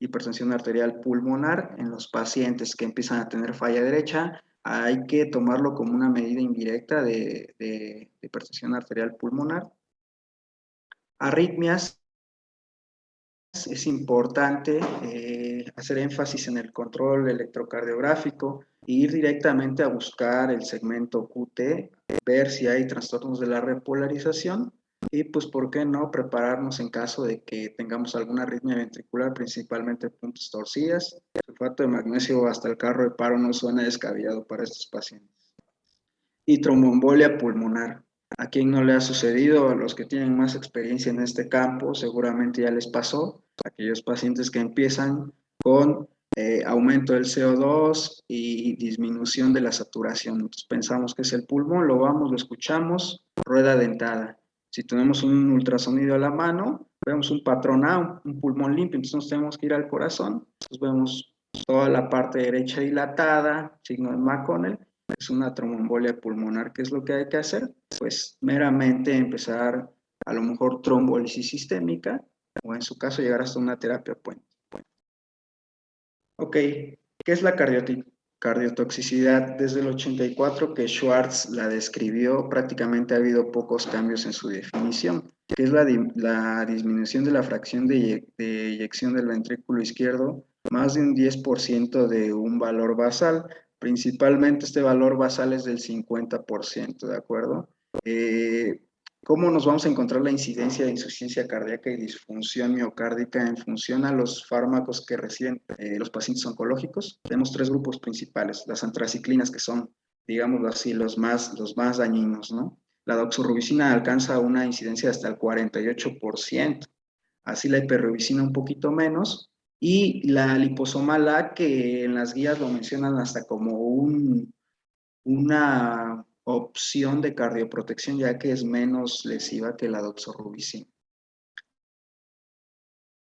Hipertensión arterial pulmonar, en los pacientes que empiezan a tener falla derecha, hay que tomarlo como una medida indirecta de hipertensión arterial pulmonar. Arritmias, es importante hacer énfasis en el control electrocardiográfico e ir directamente a buscar el segmento QT, ver si hay trastornos de la repolarización y pues por qué no prepararnos en caso de que tengamos alguna arritmia ventricular, principalmente puntas torcidas. El sulfato de magnesio hasta el carro de paro no suena descabellado para estos pacientes. Y tromboembolia pulmonar. ¿A quién no le ha sucedido? A los que tienen más experiencia en este campo seguramente ya les pasó. Aquellos pacientes que empiezan con aumento del CO2 y disminución de la saturación. Entonces pensamos que es el pulmón, lo vamos, lo escuchamos, rueda dentada. Si tenemos un ultrasonido a la mano, vemos un patrón A, un pulmón limpio, entonces nos tenemos que ir al corazón, entonces vemos toda la parte derecha dilatada, signo de McConnell, es una tromboembolia pulmonar. ¿Qué es lo que hay que hacer? Pues meramente empezar a lo mejor trombólisis sistémica o en su caso llegar hasta una terapia puente. Ok, ¿qué es la cardiotoxicidad? Desde el 84 que Schwartz la describió, prácticamente ha habido pocos cambios en su definición, que es la disminución de la fracción de eyección del ventrículo izquierdo, más de un 10% de un valor basal. Principalmente este valor basal es del 50%, ¿de acuerdo? ¿Cómo nos vamos a encontrar la incidencia de insuficiencia cardíaca y disfunción miocárdica en función a los fármacos que reciben los pacientes oncológicos? Tenemos tres grupos principales, las antraciclinas, que son, digámoslo así, los más dañinos, ¿no? La doxorubicina alcanza una incidencia hasta el 48%, así la hiperrubicina un poquito menos, y la liposomal A, que en las guías lo mencionan hasta como una opción de cardioprotección, ya que es menos lesiva que la doxorubicina.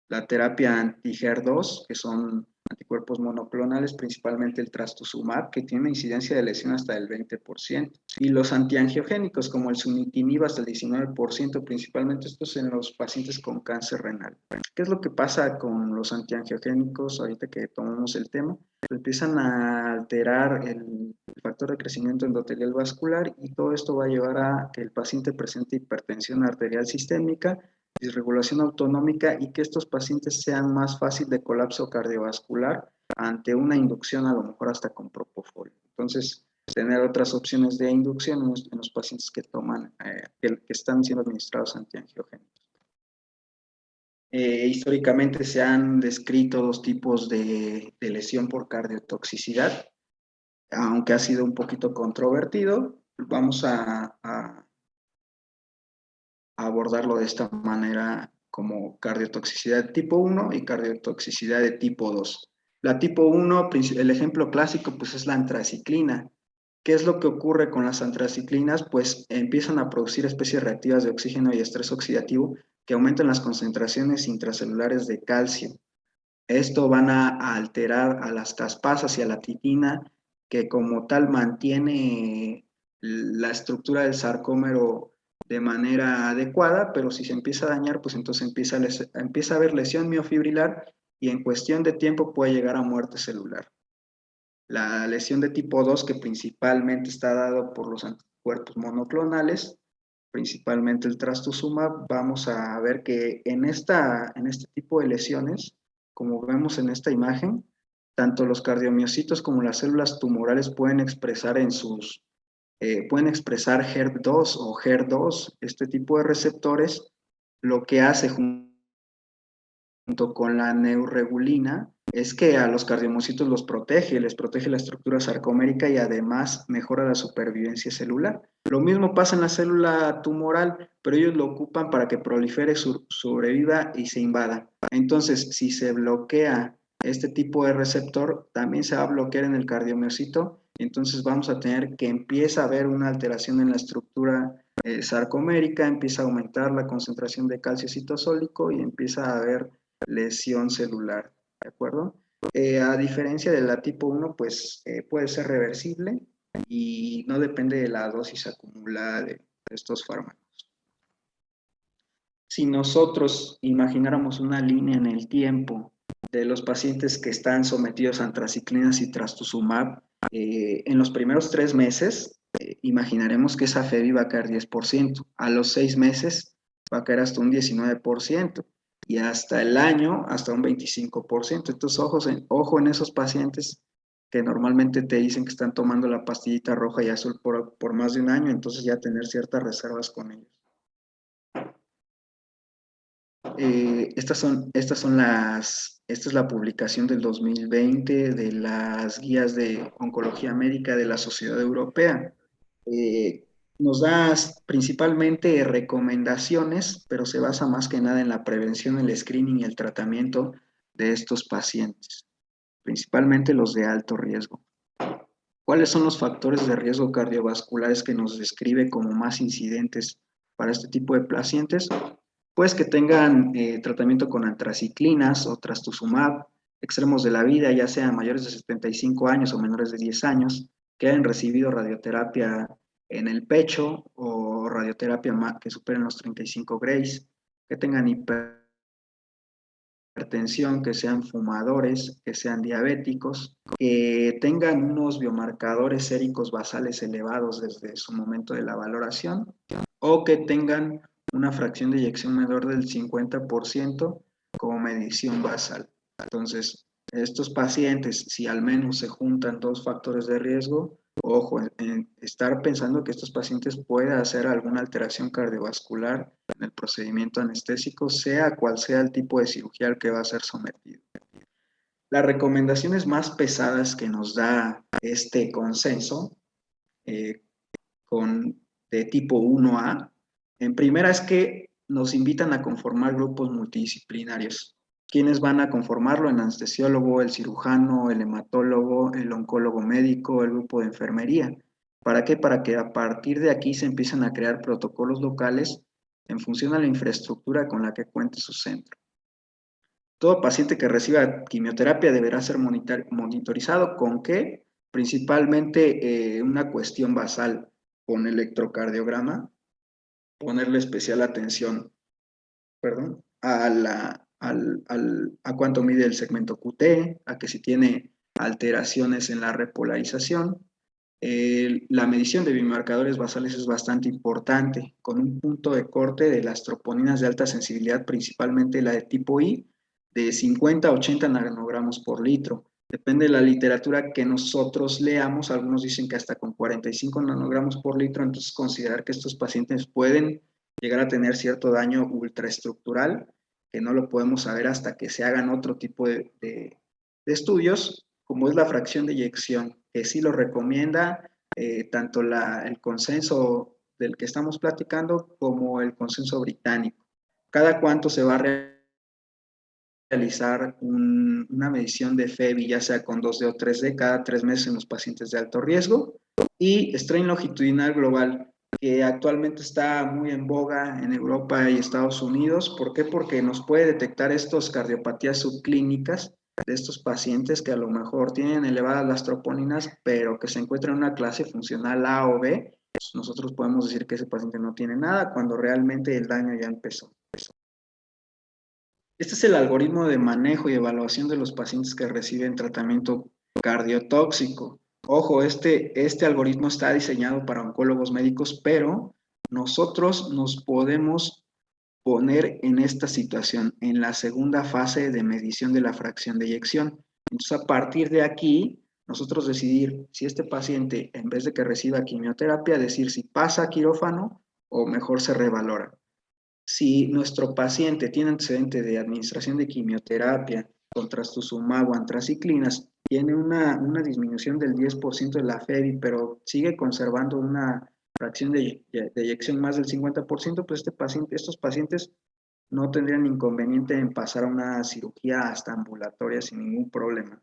La terapia anti-HER2, que son anticuerpos monoclonales, principalmente el trastuzumab, que tiene una incidencia de lesión hasta el 20%. Y los antiangiogénicos, como el sunitinib, hasta el 19%, principalmente estos en los pacientes con cáncer renal. ¿Qué es lo que pasa con los antiangiogénicos ahorita que tomamos el tema? Empiezan a alterar el factor de crecimiento endotelial vascular y todo esto va a llevar a que el paciente presente hipertensión arterial sistémica, disregulación autonómica y que estos pacientes sean más fácil de colapso cardiovascular ante una inducción a lo mejor hasta con propofol. Entonces, tener otras opciones de inducción en los pacientes que toman, que están siendo administrados antiangiogénicos. Históricamente se han descrito dos tipos de lesión por cardiotoxicidad, aunque ha sido un poquito controvertido. Vamos a abordarlo de esta manera como cardiotoxicidad tipo 1 y cardiotoxicidad de tipo 2. La tipo 1, el ejemplo clásico, pues es la antraciclina. ¿Qué es lo que ocurre con las antraciclinas? Pues empiezan a producir especies reactivas de oxígeno y estrés oxidativo que aumentan las concentraciones intracelulares de calcio. Esto van a alterar a las caspasas y a la titina, que como tal mantiene la estructura del sarcómero de manera adecuada, pero si se empieza a dañar, pues entonces empieza a haber lesión miofibrilar y en cuestión de tiempo puede llegar a muerte celular. La lesión de tipo 2, que principalmente está dado por los anticuerpos monoclonales, principalmente el trastuzumab, vamos a ver que en este tipo de lesiones, como vemos en esta imagen, tanto los cardiomiocitos como las células tumorales pueden expresar HER2 o HER2, este tipo de receptores, lo que hace junto con la neuregulina es que a los cardiomiocitos los protege, les protege la estructura sarcomérica y además mejora la supervivencia celular. Lo mismo pasa en la célula tumoral, pero ellos lo ocupan para que prolifere, sobreviva y se invada. Entonces, si se bloquea este tipo de receptor, también se va a bloquear en el cardiomiocito, entonces vamos a tener que empieza a haber una alteración en la estructura sarcomérica, empieza a aumentar la concentración de calcio citosólico y empieza a haber lesión celular, ¿de acuerdo? A diferencia de la tipo 1, pues puede ser reversible y no depende de la dosis acumulada de estos fármacos. Si nosotros imagináramos una línea en el tiempo de los pacientes que están sometidos a antraciclinas y trastuzumab, en los primeros 3 meses, imaginaremos que esa FEBI va a caer 10%, a los 6 meses va a caer hasta un 19%, y hasta el año hasta un 25%. Entonces, ojo en esos pacientes que normalmente te dicen que están tomando la pastillita roja y azul por más de un año, entonces ya tener ciertas reservas con ellos. Esta es la publicación del 2020 de las guías de oncología médica de la Sociedad Europea. Nos da principalmente recomendaciones, pero se basa más que nada en la prevención, el screening y el tratamiento de estos pacientes, principalmente los de alto riesgo. ¿Cuáles son los factores de riesgo cardiovasculares que nos describe como más incidentes para este tipo de pacientes? Pues que tengan tratamiento con antraciclinas o trastuzumab, extremos de la vida, ya sean mayores de 75 años o menores de 10 años, que hayan recibido radioterapia en el pecho o radioterapia que superen los 35 grays, que tengan hipertensión, que sean fumadores, que sean diabéticos, que tengan unos biomarcadores séricos basales elevados desde su momento de la valoración, o que tengan una fracción de eyección menor del 50% como medición basal. Entonces, estos pacientes, si al menos se juntan 2 factores de riesgo, ojo, en estar pensando que estos pacientes pueden hacer alguna alteración cardiovascular en el procedimiento anestésico, sea cual sea el tipo de cirugía al que va a ser sometido. Las recomendaciones más pesadas que nos da este consenso de tipo 1A, en primera es que nos invitan a conformar grupos multidisciplinarios. ¿Quiénes van a conformarlo? El anestesiólogo, el cirujano, el hematólogo, el oncólogo médico, el grupo de enfermería. ¿Para qué? Para que a partir de aquí se empiecen a crear protocolos locales en función a la infraestructura con la que cuente su centro. Todo paciente que reciba quimioterapia deberá ser monitorizado. ¿Con qué? Principalmente una cuestión basal con electrocardiograma, ponerle especial atención, a cuánto mide el segmento QT, a que si tiene alteraciones en la repolarización. La medición de biomarcadores basales es bastante importante, con un punto de corte de las troponinas de alta sensibilidad, principalmente la de tipo I, de 50 a 80 nanogramos por litro. Depende de la literatura que nosotros leamos, algunos dicen que hasta con 45 nanogramos por litro, entonces considerar que estos pacientes pueden llegar a tener cierto daño ultraestructural, que no lo podemos saber hasta que se hagan otro tipo de estudios, como es la fracción de eyección, que sí lo recomienda tanto el consenso del que estamos platicando como el consenso británico. ¿Cada cuánto se va a realizar una medición de FEBI, ya sea con 2D o 3D, cada 3 meses en los pacientes de alto riesgo? Y strain longitudinal global, que actualmente está muy en boga en Europa y Estados Unidos. ¿Por qué? Porque nos puede detectar estas cardiopatías subclínicas de estos pacientes que a lo mejor tienen elevadas las troponinas, pero que se encuentran en una clase funcional A o B. Pues nosotros podemos decir que ese paciente no tiene nada cuando realmente el daño ya empezó. Este es el algoritmo de manejo y evaluación de los pacientes que reciben tratamiento cardiotóxico. Ojo, este algoritmo está diseñado para oncólogos médicos, pero nosotros nos podemos poner en esta situación, en la segunda fase de medición de la fracción de eyección. Entonces, a partir de aquí, nosotros decidir si este paciente, en vez de que reciba quimioterapia, decir si pasa a quirófano o mejor se revalora. Si nuestro paciente tiene antecedente de administración de quimioterapia con trastuzumab o antraciclinas, tiene una disminución del 10% de la FEBI, pero sigue conservando una fracción de eyección más del 50%, pues estos pacientes no tendrían inconveniente en pasar a una cirugía hasta ambulatoria sin ningún problema.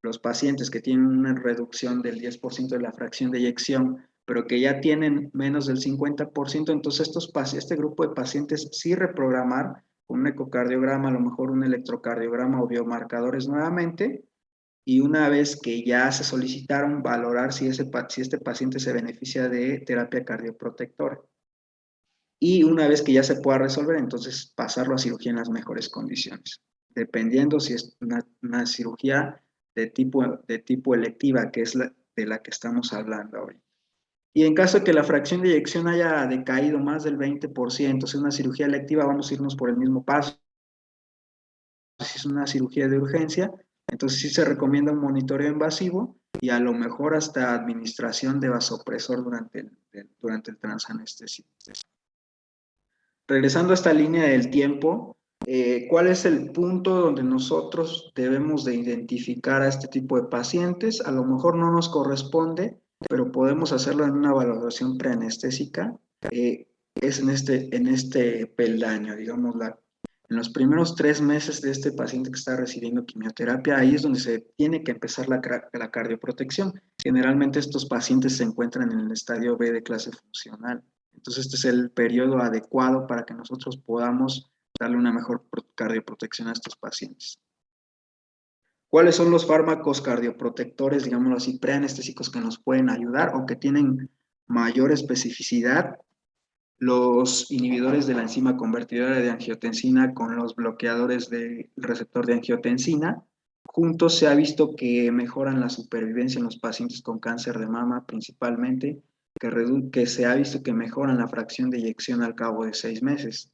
Los pacientes que tienen una reducción del 10% de la fracción de eyección, pero que ya tienen menos del 50%, entonces este grupo de pacientes sí reprogramar con un ecocardiograma, a lo mejor un electrocardiograma o biomarcadores nuevamente, y una vez que ya se solicitaron, valorar si este paciente se beneficia de terapia cardioprotectora. Y una vez que ya se pueda resolver, entonces pasarlo a cirugía en las mejores condiciones, dependiendo si es una cirugía de tipo electiva, que es de la que estamos hablando ahorita. Y en caso de que la fracción de eyección haya decaído más del 20%, si es una cirugía electiva, vamos a irnos por el mismo paso. Si es una cirugía de urgencia, entonces sí se recomienda un monitoreo invasivo y a lo mejor hasta administración de vasopresor durante el transanestésimo. Regresando a esta línea del tiempo, ¿cuál es el punto donde nosotros debemos de identificar a este tipo de pacientes? A lo mejor no nos corresponde, pero podemos hacerlo en una valoración preanestésica. Es en este peldaño, digamos, en los primeros 3 meses de este paciente que está recibiendo quimioterapia, ahí es donde se tiene que empezar la cardioprotección. Generalmente estos pacientes se encuentran en el estadio B de clase funcional. Entonces este es el periodo adecuado para que nosotros podamos darle una mejor cardioprotección a estos pacientes. ¿Cuáles son los fármacos cardioprotectores, digámoslo así, preanestésicos que nos pueden ayudar o que tienen mayor especificidad? Los inhibidores de la enzima convertidora de angiotensina con los bloqueadores del receptor de angiotensina. Juntos se ha visto que mejoran la supervivencia en los pacientes con cáncer de mama principalmente, que se ha visto que mejoran la fracción de eyección al cabo de 6 meses.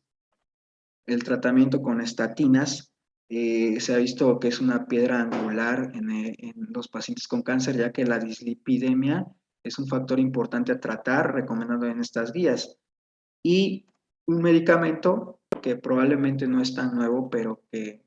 El tratamiento con estatinas se ha visto que es una piedra angular en los pacientes con cáncer, ya que la dislipidemia es un factor importante a tratar, recomendado en estas guías. Y un medicamento que probablemente no es tan nuevo, pero que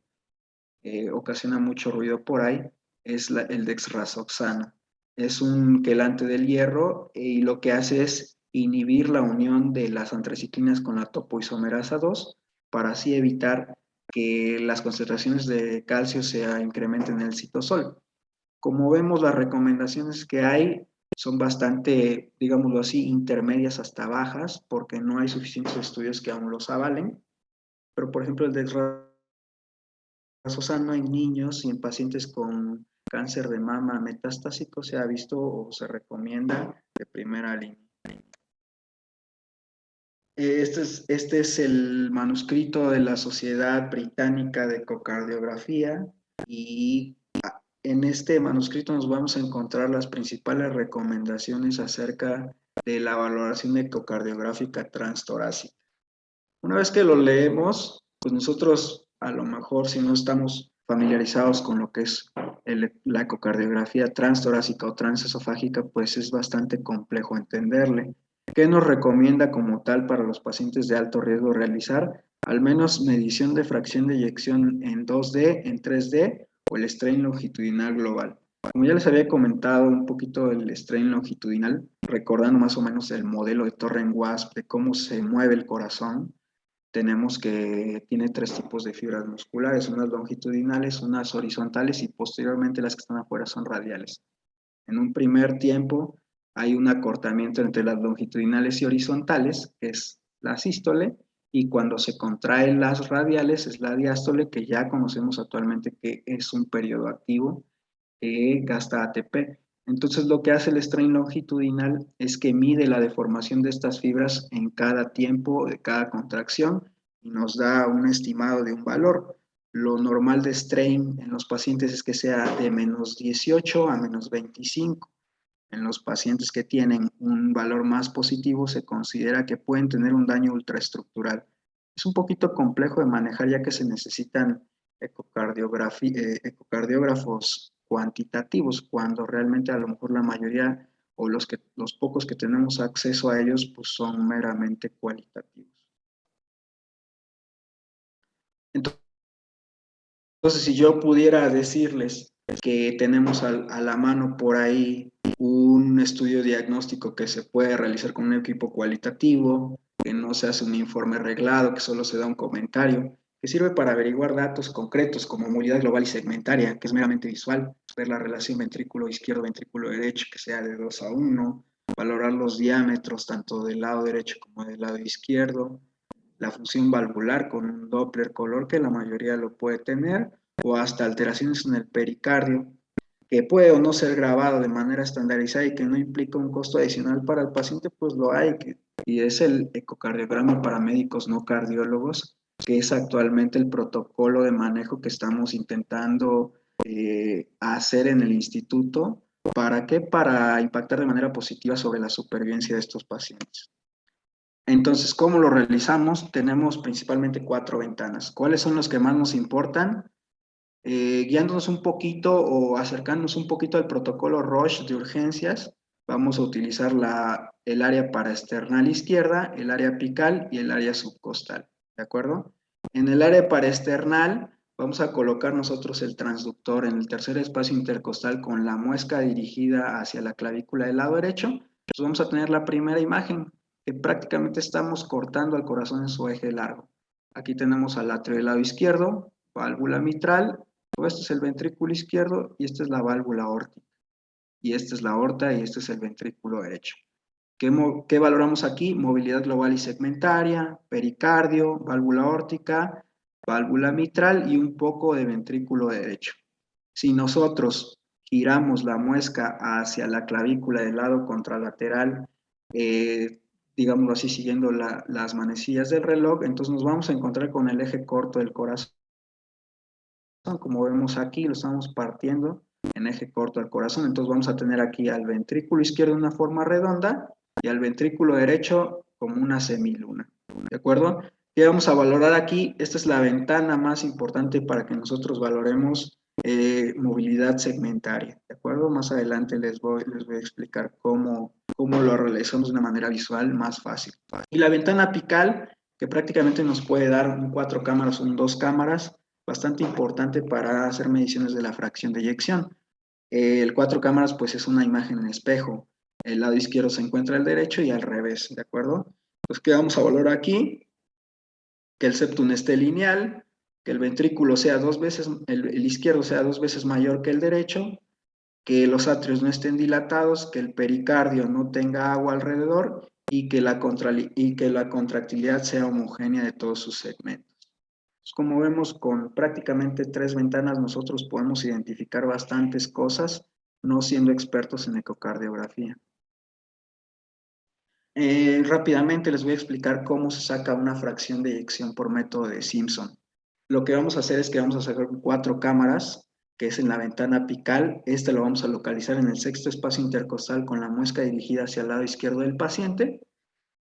ocasiona mucho ruido por ahí, es el dexrazoxano. Es un quelante del hierro y lo que hace es inhibir la unión de las antraciclinas con la topoisomerasa 2 para así evitar que las concentraciones de calcio se incrementen en el citosol. Como vemos, las recomendaciones que hay son bastante, digámoslo así, intermedias hasta bajas, porque no hay suficientes estudios que aún los avalen. Pero, por ejemplo, el dexrazoxano en niños y en pacientes con cáncer de mama metastásico se ha visto o se recomienda de primera línea. Este es el manuscrito de la Sociedad Británica de Ecocardiografía y en este manuscrito nos vamos a encontrar las principales recomendaciones acerca de la valoración ecocardiográfica transtorácica. Una vez que lo leemos, pues nosotros a lo mejor si no estamos familiarizados con lo que es la ecocardiografía transtorácica o transesofágica, pues es bastante complejo entenderle. ¿Qué nos recomienda como tal para los pacientes de alto riesgo realizar? Al menos medición de fracción de eyección en 2D, en 3D o el strain longitudinal global. Como ya les había comentado un poquito el strain longitudinal, recordando más o menos el modelo de Torren-Wasp de cómo se mueve el corazón, tenemos que tiene 3 tipos de fibras musculares, unas longitudinales, unas horizontales y posteriormente las que están afuera son radiales. En un primer tiempo hay un acortamiento entre las longitudinales y horizontales, que es la sístole, y cuando se contraen las radiales es la diástole, que ya conocemos actualmente que es un periodo activo que gasta ATP. Entonces lo que hace el strain longitudinal es que mide la deformación de estas fibras en cada tiempo de cada contracción y nos da un estimado de un valor. Lo normal de strain en los pacientes es que sea de menos 18 a menos 25. En los pacientes que tienen un valor más positivo se considera que pueden tener un daño ultraestructural. Es un poquito complejo de manejar ya que se necesitan ecocardiógrafos cuantitativos, cuando realmente a lo mejor la mayoría o los pocos que tenemos acceso a ellos pues son meramente cualitativos. Entonces, si yo pudiera decirles que tenemos a la mano por ahí un estudio diagnóstico que se puede realizar con un equipo cualitativo, que no se hace un informe reglado, que solo se da un comentario, que sirve para averiguar datos concretos como movilidad global y segmentaria, que es meramente visual, ver la relación ventrículo izquierdo, ventrículo derecho, que sea de 2:1, valorar los diámetros tanto del lado derecho como del lado izquierdo, la función valvular con un Doppler color, que la mayoría lo puede tener, o hasta alteraciones en el pericardio, que puede o no ser grabado de manera estandarizada y que no implica un costo adicional para el paciente, pues lo hay, y es el ecocardiograma para médicos no cardiólogos, que es actualmente el protocolo de manejo que estamos intentando hacer en el instituto. ¿Para qué? Para impactar de manera positiva sobre la supervivencia de estos pacientes. Entonces, ¿cómo lo realizamos? Tenemos principalmente 4 ventanas. ¿Cuáles son los que más nos importan? Guiándonos un poquito o acercándonos un poquito al protocolo Roche de urgencias, vamos a utilizar el área paraesternal izquierda, el área apical y el área subcostal, ¿de acuerdo? En el área paraesternal vamos a colocar nosotros el transductor en el tercer espacio intercostal con la muesca dirigida hacia la clavícula del lado derecho. Pues vamos a tener la primera imagen, que prácticamente estamos cortando al corazón en su eje largo. Aquí tenemos al atrio del lado izquierdo, válvula mitral. Este es el ventrículo izquierdo y esta es la válvula aórtica. Y esta es la aorta y este es el ventrículo derecho. ¿Qué valoramos aquí? Movilidad global y segmentaria, pericardio, válvula aórtica, válvula mitral y un poco de ventrículo derecho. Si nosotros giramos la muesca hacia la clavícula del lado contralateral, digámoslo así, siguiendo las manecillas del reloj, entonces nos vamos a encontrar con el eje corto del corazón. Como vemos aquí, lo estamos partiendo en eje corto al corazón. Entonces vamos a tener aquí al ventrículo izquierdo de una forma redonda y al ventrículo derecho como una semiluna. ¿De acuerdo? ¿Qué vamos a valorar aquí? Esta es la ventana más importante para que nosotros valoremos movilidad segmentaria. ¿De acuerdo? Más adelante les voy a explicar cómo lo realizamos de una manera visual más fácil. Y la ventana apical, que prácticamente nos puede dar un 4 cámaras o un 2 cámaras, bastante importante para hacer mediciones de la fracción de eyección. El 4 cámaras pues es una imagen en espejo. El lado izquierdo se encuentra el derecho y al revés, ¿de acuerdo? Entonces, ¿qué vamos a valorar aquí? Que el septum esté lineal, que el ventrículo sea el izquierdo sea 2 veces mayor que el derecho, que los atrios no estén dilatados, que el pericardio no tenga agua alrededor y que la contractilidad sea homogénea de todos sus segmentos. Como vemos, con prácticamente 3 ventanas nosotros podemos identificar bastantes cosas, no siendo expertos en ecocardiografía. Rápidamente les voy a explicar cómo se saca una fracción de eyección por método de Simpson. Lo que vamos a hacer es que vamos a sacar 4 cámaras, que es en la ventana apical. Este lo vamos a localizar en el sexto espacio intercostal con la muesca dirigida hacia el lado izquierdo del paciente.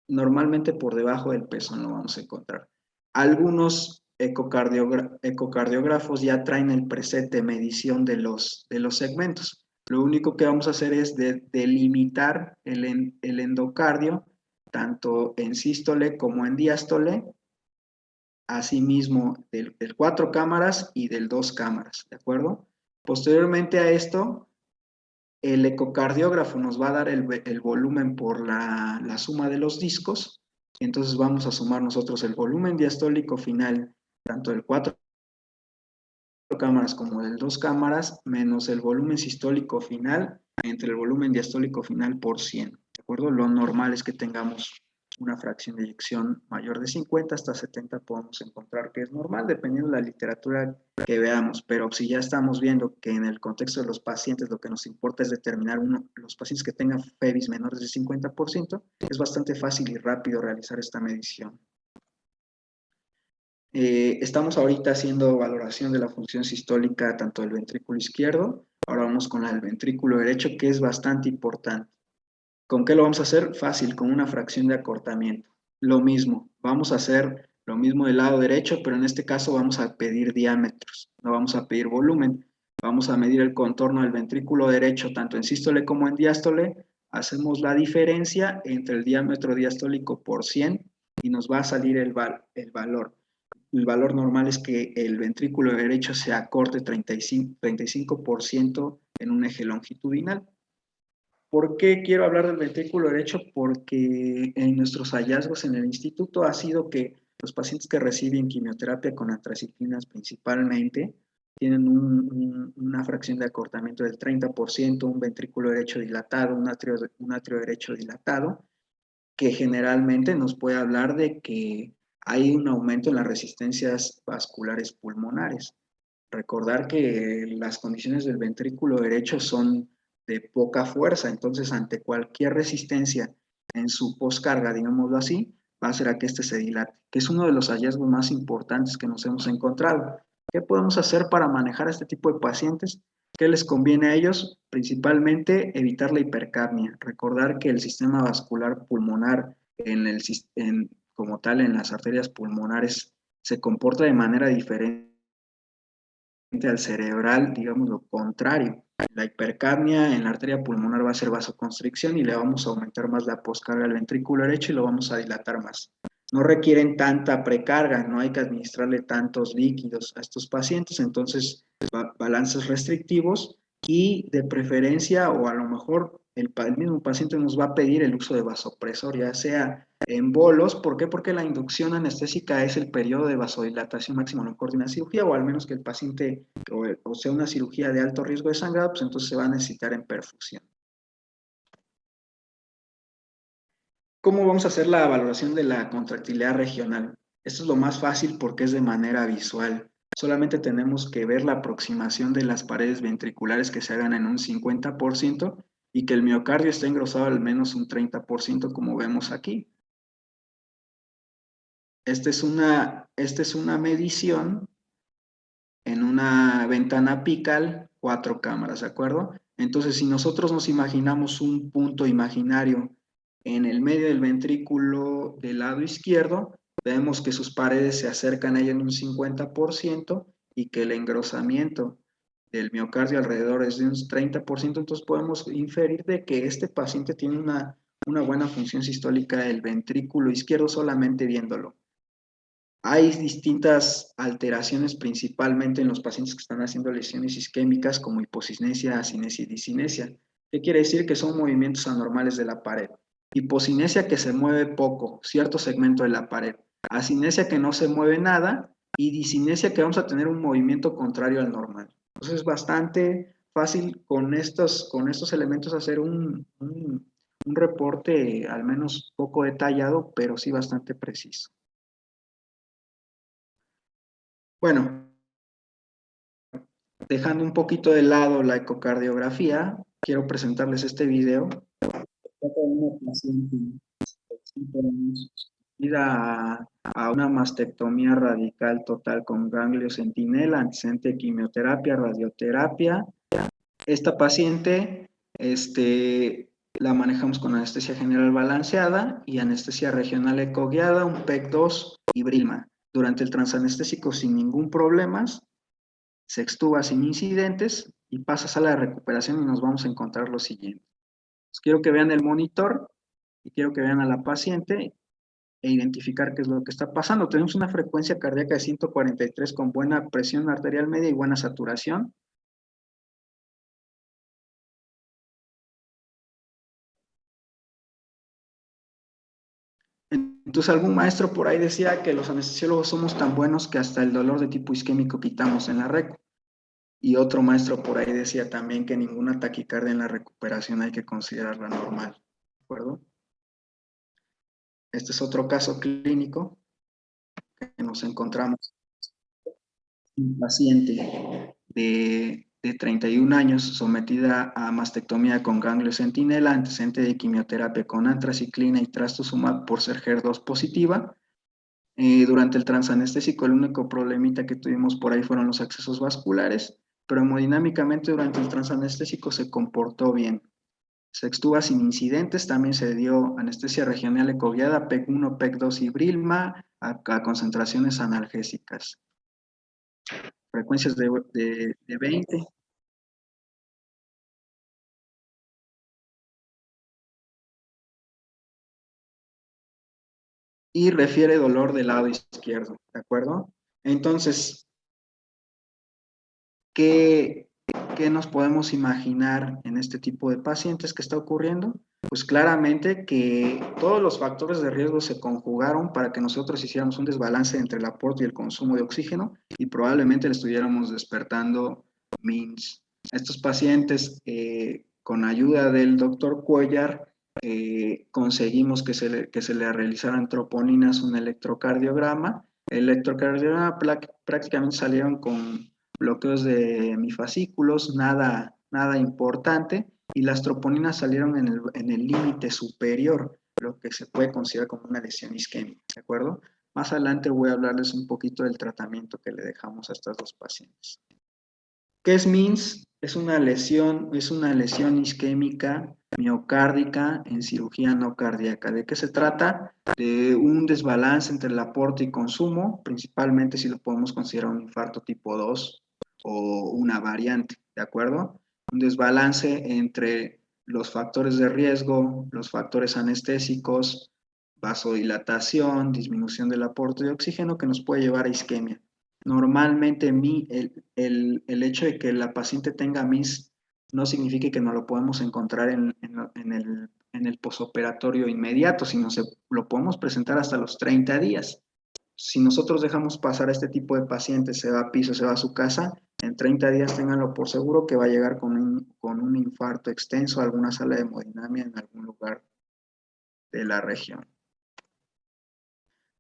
Normalmente por debajo del pezón lo vamos a encontrar. Algunos ecocardiógrafos ya traen el preset de medición de los segmentos. Lo único que vamos a hacer es delimitar el endocardio, tanto en sístole como en diástole, asimismo del 4 cámaras y del 2 cámaras, ¿de acuerdo? Posteriormente a esto, el ecocardiógrafo nos va a dar el volumen por la suma de los discos. Entonces vamos a sumar nosotros el volumen diastólico final, tanto del 4 cámaras como del 2 cámaras, menos el volumen sistólico final, entre el volumen diastólico final por 100. ¿De acuerdo? Lo normal es que tengamos una fracción de eyección mayor de 50 hasta 70 podemos encontrar que es normal, dependiendo de la literatura que veamos, pero si ya estamos viendo que en el contexto de los pacientes lo que nos importa es determinar los pacientes que tengan FEBIS menores de 50%, es bastante fácil y rápido realizar esta medición. Estamos ahorita haciendo valoración de la función sistólica tanto del ventrículo izquierdo, ahora vamos con la del ventrículo derecho, que es bastante importante. ¿Con qué lo vamos a hacer? Fácil, con una fracción de acortamiento. Lo mismo, vamos a hacer lo mismo del lado derecho, pero en este caso vamos a pedir diámetros, no vamos a pedir volumen. Vamos a medir el contorno del ventrículo derecho, tanto en sístole como en diástole. Hacemos la diferencia entre el diámetro diastólico por 100 y nos va a salir el valor. el valor normal es que el ventrículo derecho se acorte 35% en un eje longitudinal. ¿Por qué quiero hablar del ventrículo derecho? Porque en nuestros hallazgos en el instituto ha sido que los pacientes que reciben quimioterapia con antraciclinas principalmente tienen una fracción de acortamiento del 30%, un ventrículo derecho dilatado, un atrio derecho dilatado, que generalmente nos puede hablar de que hay un aumento en las resistencias vasculares pulmonares. Recordar que las condiciones del ventrículo derecho son de poca fuerza, entonces ante cualquier resistencia en su poscarga, digámoslo así, va a hacer a que este se dilate, que es uno de los hallazgos más importantes que nos hemos encontrado. ¿Qué podemos hacer para manejar este tipo de pacientes? ¿Qué les conviene a ellos? Principalmente evitar la hipercapnia. Recordar que el sistema vascular pulmonar como tal en las arterias pulmonares se comporta de manera diferente al cerebral, digamos lo contrario. La hipercapnia en la arteria pulmonar va a ser vasoconstricción y le vamos a aumentar más la poscarga al ventrículo derecho y lo vamos a dilatar más. No requieren tanta precarga, no hay que administrarle tantos líquidos a estos pacientes, entonces balances restrictivos y de preferencia o a lo mejor el mismo paciente nos va a pedir el uso de vasopresor, ya sea en bolos. ¿Por qué? Porque la inducción anestésica es el periodo de vasodilatación máximo, a lo mejor de una cirugía, o al menos que el paciente, o sea, una cirugía de alto riesgo de sangrado, pues entonces se va a necesitar en perfusión. ¿Cómo vamos a hacer la valoración de la contractilidad regional? Esto es lo más fácil porque es de manera visual. Solamente tenemos que ver la aproximación de las paredes ventriculares que se hagan en un 50% y que el miocardio esté engrosado al menos un 30%, como vemos aquí. Esta es una medición en una ventana apical, 4 cámaras, ¿de acuerdo? Entonces, si nosotros nos imaginamos un punto imaginario en el medio del ventrículo del lado izquierdo, vemos que sus paredes se acercan a ella en un 50% y que el engrosamiento del miocardio alrededor es de un 30%, entonces podemos inferir de que este paciente tiene una buena función sistólica del ventrículo izquierdo solamente viéndolo. Hay distintas alteraciones, principalmente en los pacientes que están haciendo lesiones isquémicas, como hipocinesia, acinesia y discinesia. ¿Qué quiere decir? Que son movimientos anormales de la pared. Hipocinesia, que se mueve poco, cierto segmento de la pared. Acinesia, que no se mueve nada. Y discinesia, que vamos a tener un movimiento contrario al normal. Entonces es bastante fácil con estos elementos hacer un reporte al menos poco detallado, pero sí bastante preciso. Bueno, dejando un poquito de lado la ecocardiografía, quiero presentarles este video. Una paciente a una mastectomía radical total con ganglio centinela, antecedente de quimioterapia, radioterapia. Esta paciente la manejamos con anestesia general balanceada y anestesia regional ecoguiada, un PEC-2 y Brilma. Durante el transanestésico sin ningún problema, se extuba sin incidentes y pasa a sala de recuperación y nos vamos a encontrar lo siguiente. Pues quiero que vean el monitor y quiero que vean a la paciente e identificar qué es lo que está pasando. Tenemos una frecuencia cardíaca de 143 con buena presión arterial media y buena saturación. Entonces algún maestro por ahí decía que los anestesiólogos somos tan buenos que hasta el dolor de tipo isquémico quitamos en la recu. Y otro maestro por ahí decía también que ninguna taquicardia en la recuperación hay que considerarla normal. ¿De acuerdo? Este es otro caso clínico que nos encontramos. Un paciente de 31 años sometida a mastectomía con ganglio centinela, antecedente de quimioterapia con antraciclina y trastuzumab por ser HER2 positiva. Durante el transanestésico el único problemita que tuvimos por ahí fueron los accesos vasculares, pero hemodinámicamente durante el transanestésico se comportó bien. Se extuba sin incidentes, también se dio anestesia regional ecoguiada, PEC-1, PEC-2 y Brilma a concentraciones analgésicas. Frecuencias de 20. Y refiere dolor del lado izquierdo, ¿de acuerdo? Entonces, ¿qué nos podemos imaginar en este tipo de pacientes que está ocurriendo? Pues claramente que todos los factores de riesgo se conjugaron para que nosotros hiciéramos un desbalance entre el aporte y el consumo de oxígeno y probablemente le estuviéramos despertando MINS. Estos pacientes, con ayuda del doctor Cuellar, conseguimos que se le realizaran troponinas, un electrocardiograma. El electrocardiograma prácticamente salieron con bloqueos de hemifascículos, nada importante, y las troponinas salieron en el límite superior, lo que se puede considerar como una lesión isquémica, ¿de acuerdo? Más adelante voy a hablarles un poquito del tratamiento que le dejamos a estas dos pacientes. ¿Qué es MINS? Es una lesión isquémica miocárdica en cirugía no cardíaca. ¿De qué se trata? De un desbalance entre el aporte y consumo, principalmente si lo podemos considerar un infarto tipo 2 o una variante, ¿de acuerdo? Un desbalance entre los factores de riesgo, los factores anestésicos, vasodilatación, disminución del aporte de oxígeno que nos puede llevar a isquemia. Normalmente el hecho de que la paciente tenga MIS no significa que no lo podemos encontrar en el posoperatorio inmediato, sino lo podemos presentar hasta los 30 días. Si nosotros dejamos pasar a este tipo de pacientes, se va a piso, se va a su casa, en 30 días ténganlo por seguro que va a llegar con un infarto extenso a alguna sala de hemodinamia en algún lugar de la región.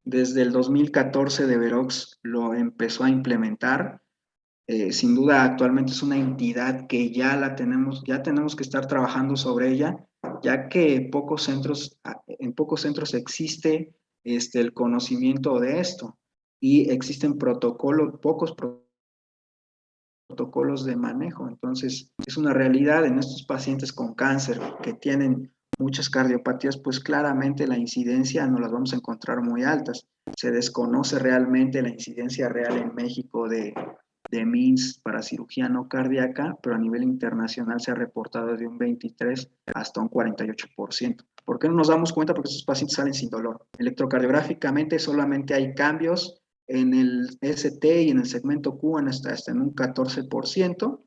Desde el 2014 Deverox lo empezó a implementar. Sin duda actualmente es una entidad que ya tenemos que estar trabajando sobre ella, ya que en pocos centros existe el conocimiento de esto y existen pocos protocolos de manejo. Entonces, es una realidad en estos pacientes con cáncer que tienen muchas cardiopatías, pues claramente la incidencia no las vamos a encontrar muy altas. Se desconoce realmente la incidencia real en México de MINS para cirugía no cardíaca, pero a nivel internacional se ha reportado de un 23 hasta un 48%. ¿Por qué no nos damos cuenta? Porque estos pacientes salen sin dolor. Electrocardiográficamente solamente hay cambios en el ST y en el segmento Q hasta en un 14%.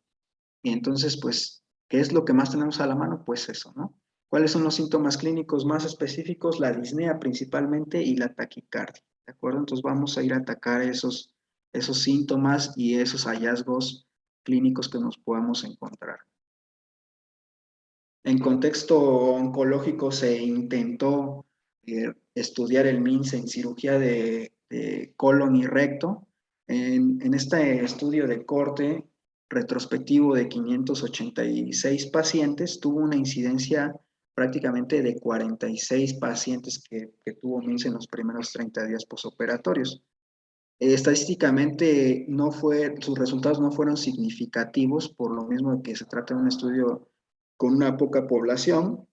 Y entonces, pues, ¿qué es lo que más tenemos a la mano? Pues eso, ¿no? ¿Cuáles son los síntomas clínicos más específicos? La disnea principalmente y la taquicardia, ¿de acuerdo? Entonces vamos a ir a atacar esos síntomas y esos hallazgos clínicos que nos podamos encontrar. En contexto oncológico se intentó estudiar el MINS en cirugía de colon y recto. En este estudio de corte retrospectivo de 586 pacientes, tuvo una incidencia prácticamente de 46 pacientes que tuvo MINS en los primeros 30 días posoperatorios. Estadísticamente sus resultados no fueron significativos, por lo mismo de que se trata de un estudio con una poca población.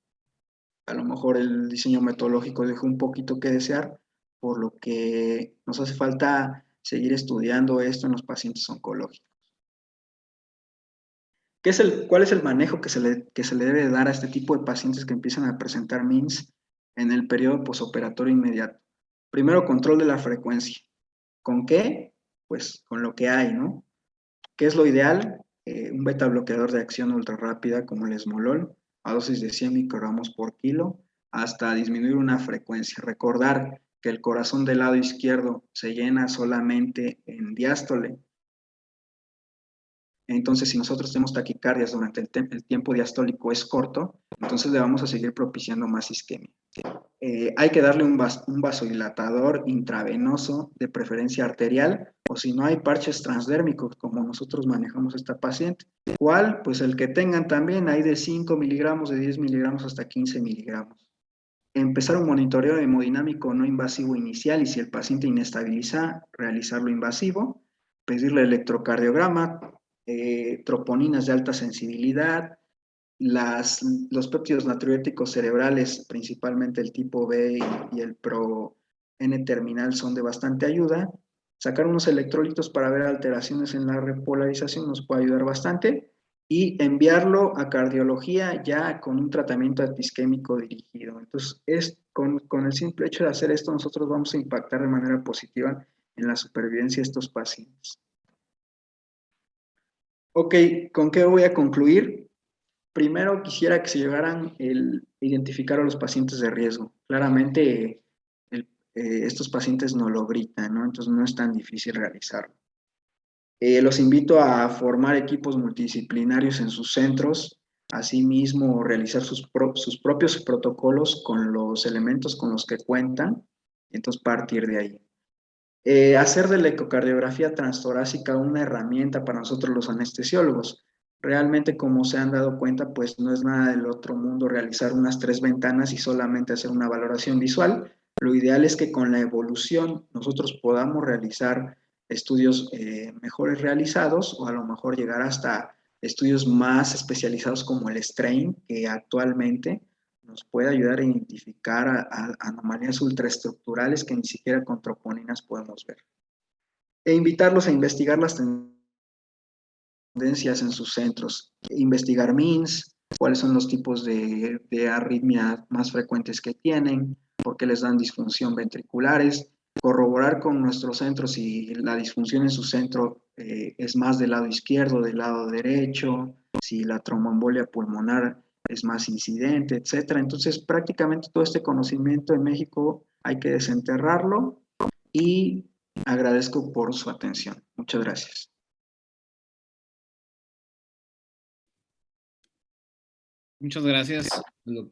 A lo mejor el diseño metodológico dejó un poquito que desear, por lo que nos hace falta seguir estudiando esto en los pacientes oncológicos. ¿Cuál es el manejo que se le debe dar a este tipo de pacientes que empiezan a presentar MINS en el periodo posoperatorio inmediato? Primero, control de la frecuencia. ¿Con qué? Pues con lo que hay, ¿no? ¿Qué es lo ideal? Un beta bloqueador de acción ultra rápida como el esmolol, a dosis de 100 microgramos por kilo, hasta disminuir una frecuencia. Recordar que el corazón del lado izquierdo se llena solamente en diástole. Entonces, si nosotros tenemos taquicardias durante el tiempo diastólico es corto, entonces le vamos a seguir propiciando más isquemia. Hay que darle un vasodilatador intravenoso, de preferencia arterial, o si no hay parches transdérmicos, como nosotros manejamos a esta paciente. ¿Cuál? Pues el que tengan también, hay de 5 miligramos, de 10 miligramos hasta 15 miligramos. Empezar un monitoreo hemodinámico no invasivo inicial y si el paciente inestabiliza, realizarlo invasivo, pedirle electrocardiograma, troponinas de alta sensibilidad, los péptidos natriuréticos cerebrales, principalmente el tipo B y el pro-N-terminal son de bastante ayuda. Sacar unos electrolitos para ver alteraciones en la repolarización nos puede ayudar bastante y enviarlo a cardiología ya con un tratamiento antiisquémico dirigido. Entonces, con el simple hecho de hacer esto, nosotros vamos a impactar de manera positiva en la supervivencia de estos pacientes. Ok, ¿con qué voy a concluir? Primero quisiera que se llevaran el identificar a los pacientes de riesgo. Claramente estos pacientes no lo gritan, ¿no? Entonces no es tan difícil realizarlo. Los invito a formar equipos multidisciplinarios en sus centros, asimismo realizar sus propios protocolos con los elementos con los que cuentan, y entonces partir de ahí. Hacer de la ecocardiografía transtorácica una herramienta para nosotros los anestesiólogos. Realmente, como se han dado cuenta, pues no es nada del otro mundo realizar unas 3 ventanas y solamente hacer una valoración visual. Lo ideal es que con la evolución nosotros podamos realizar estudios mejores realizados o a lo mejor llegar hasta estudios más especializados como el strain, que actualmente nos puede ayudar a identificar a anomalías ultraestructurales que ni siquiera con troponinas podemos ver. E invitarlos a investigar las tendencias en sus centros, investigar MINS, cuáles son los tipos de arritmia más frecuentes que tienen, por qué les dan disfunción ventriculares, corroborar con nuestros centros si la disfunción en su centro es más del lado izquierdo, del lado derecho, si la tromboembolia pulmonar es más incidente, etcétera. Entonces, prácticamente todo este conocimiento en México hay que desenterrarlo y agradezco por su atención. Muchas gracias. Muchas gracias, doctor.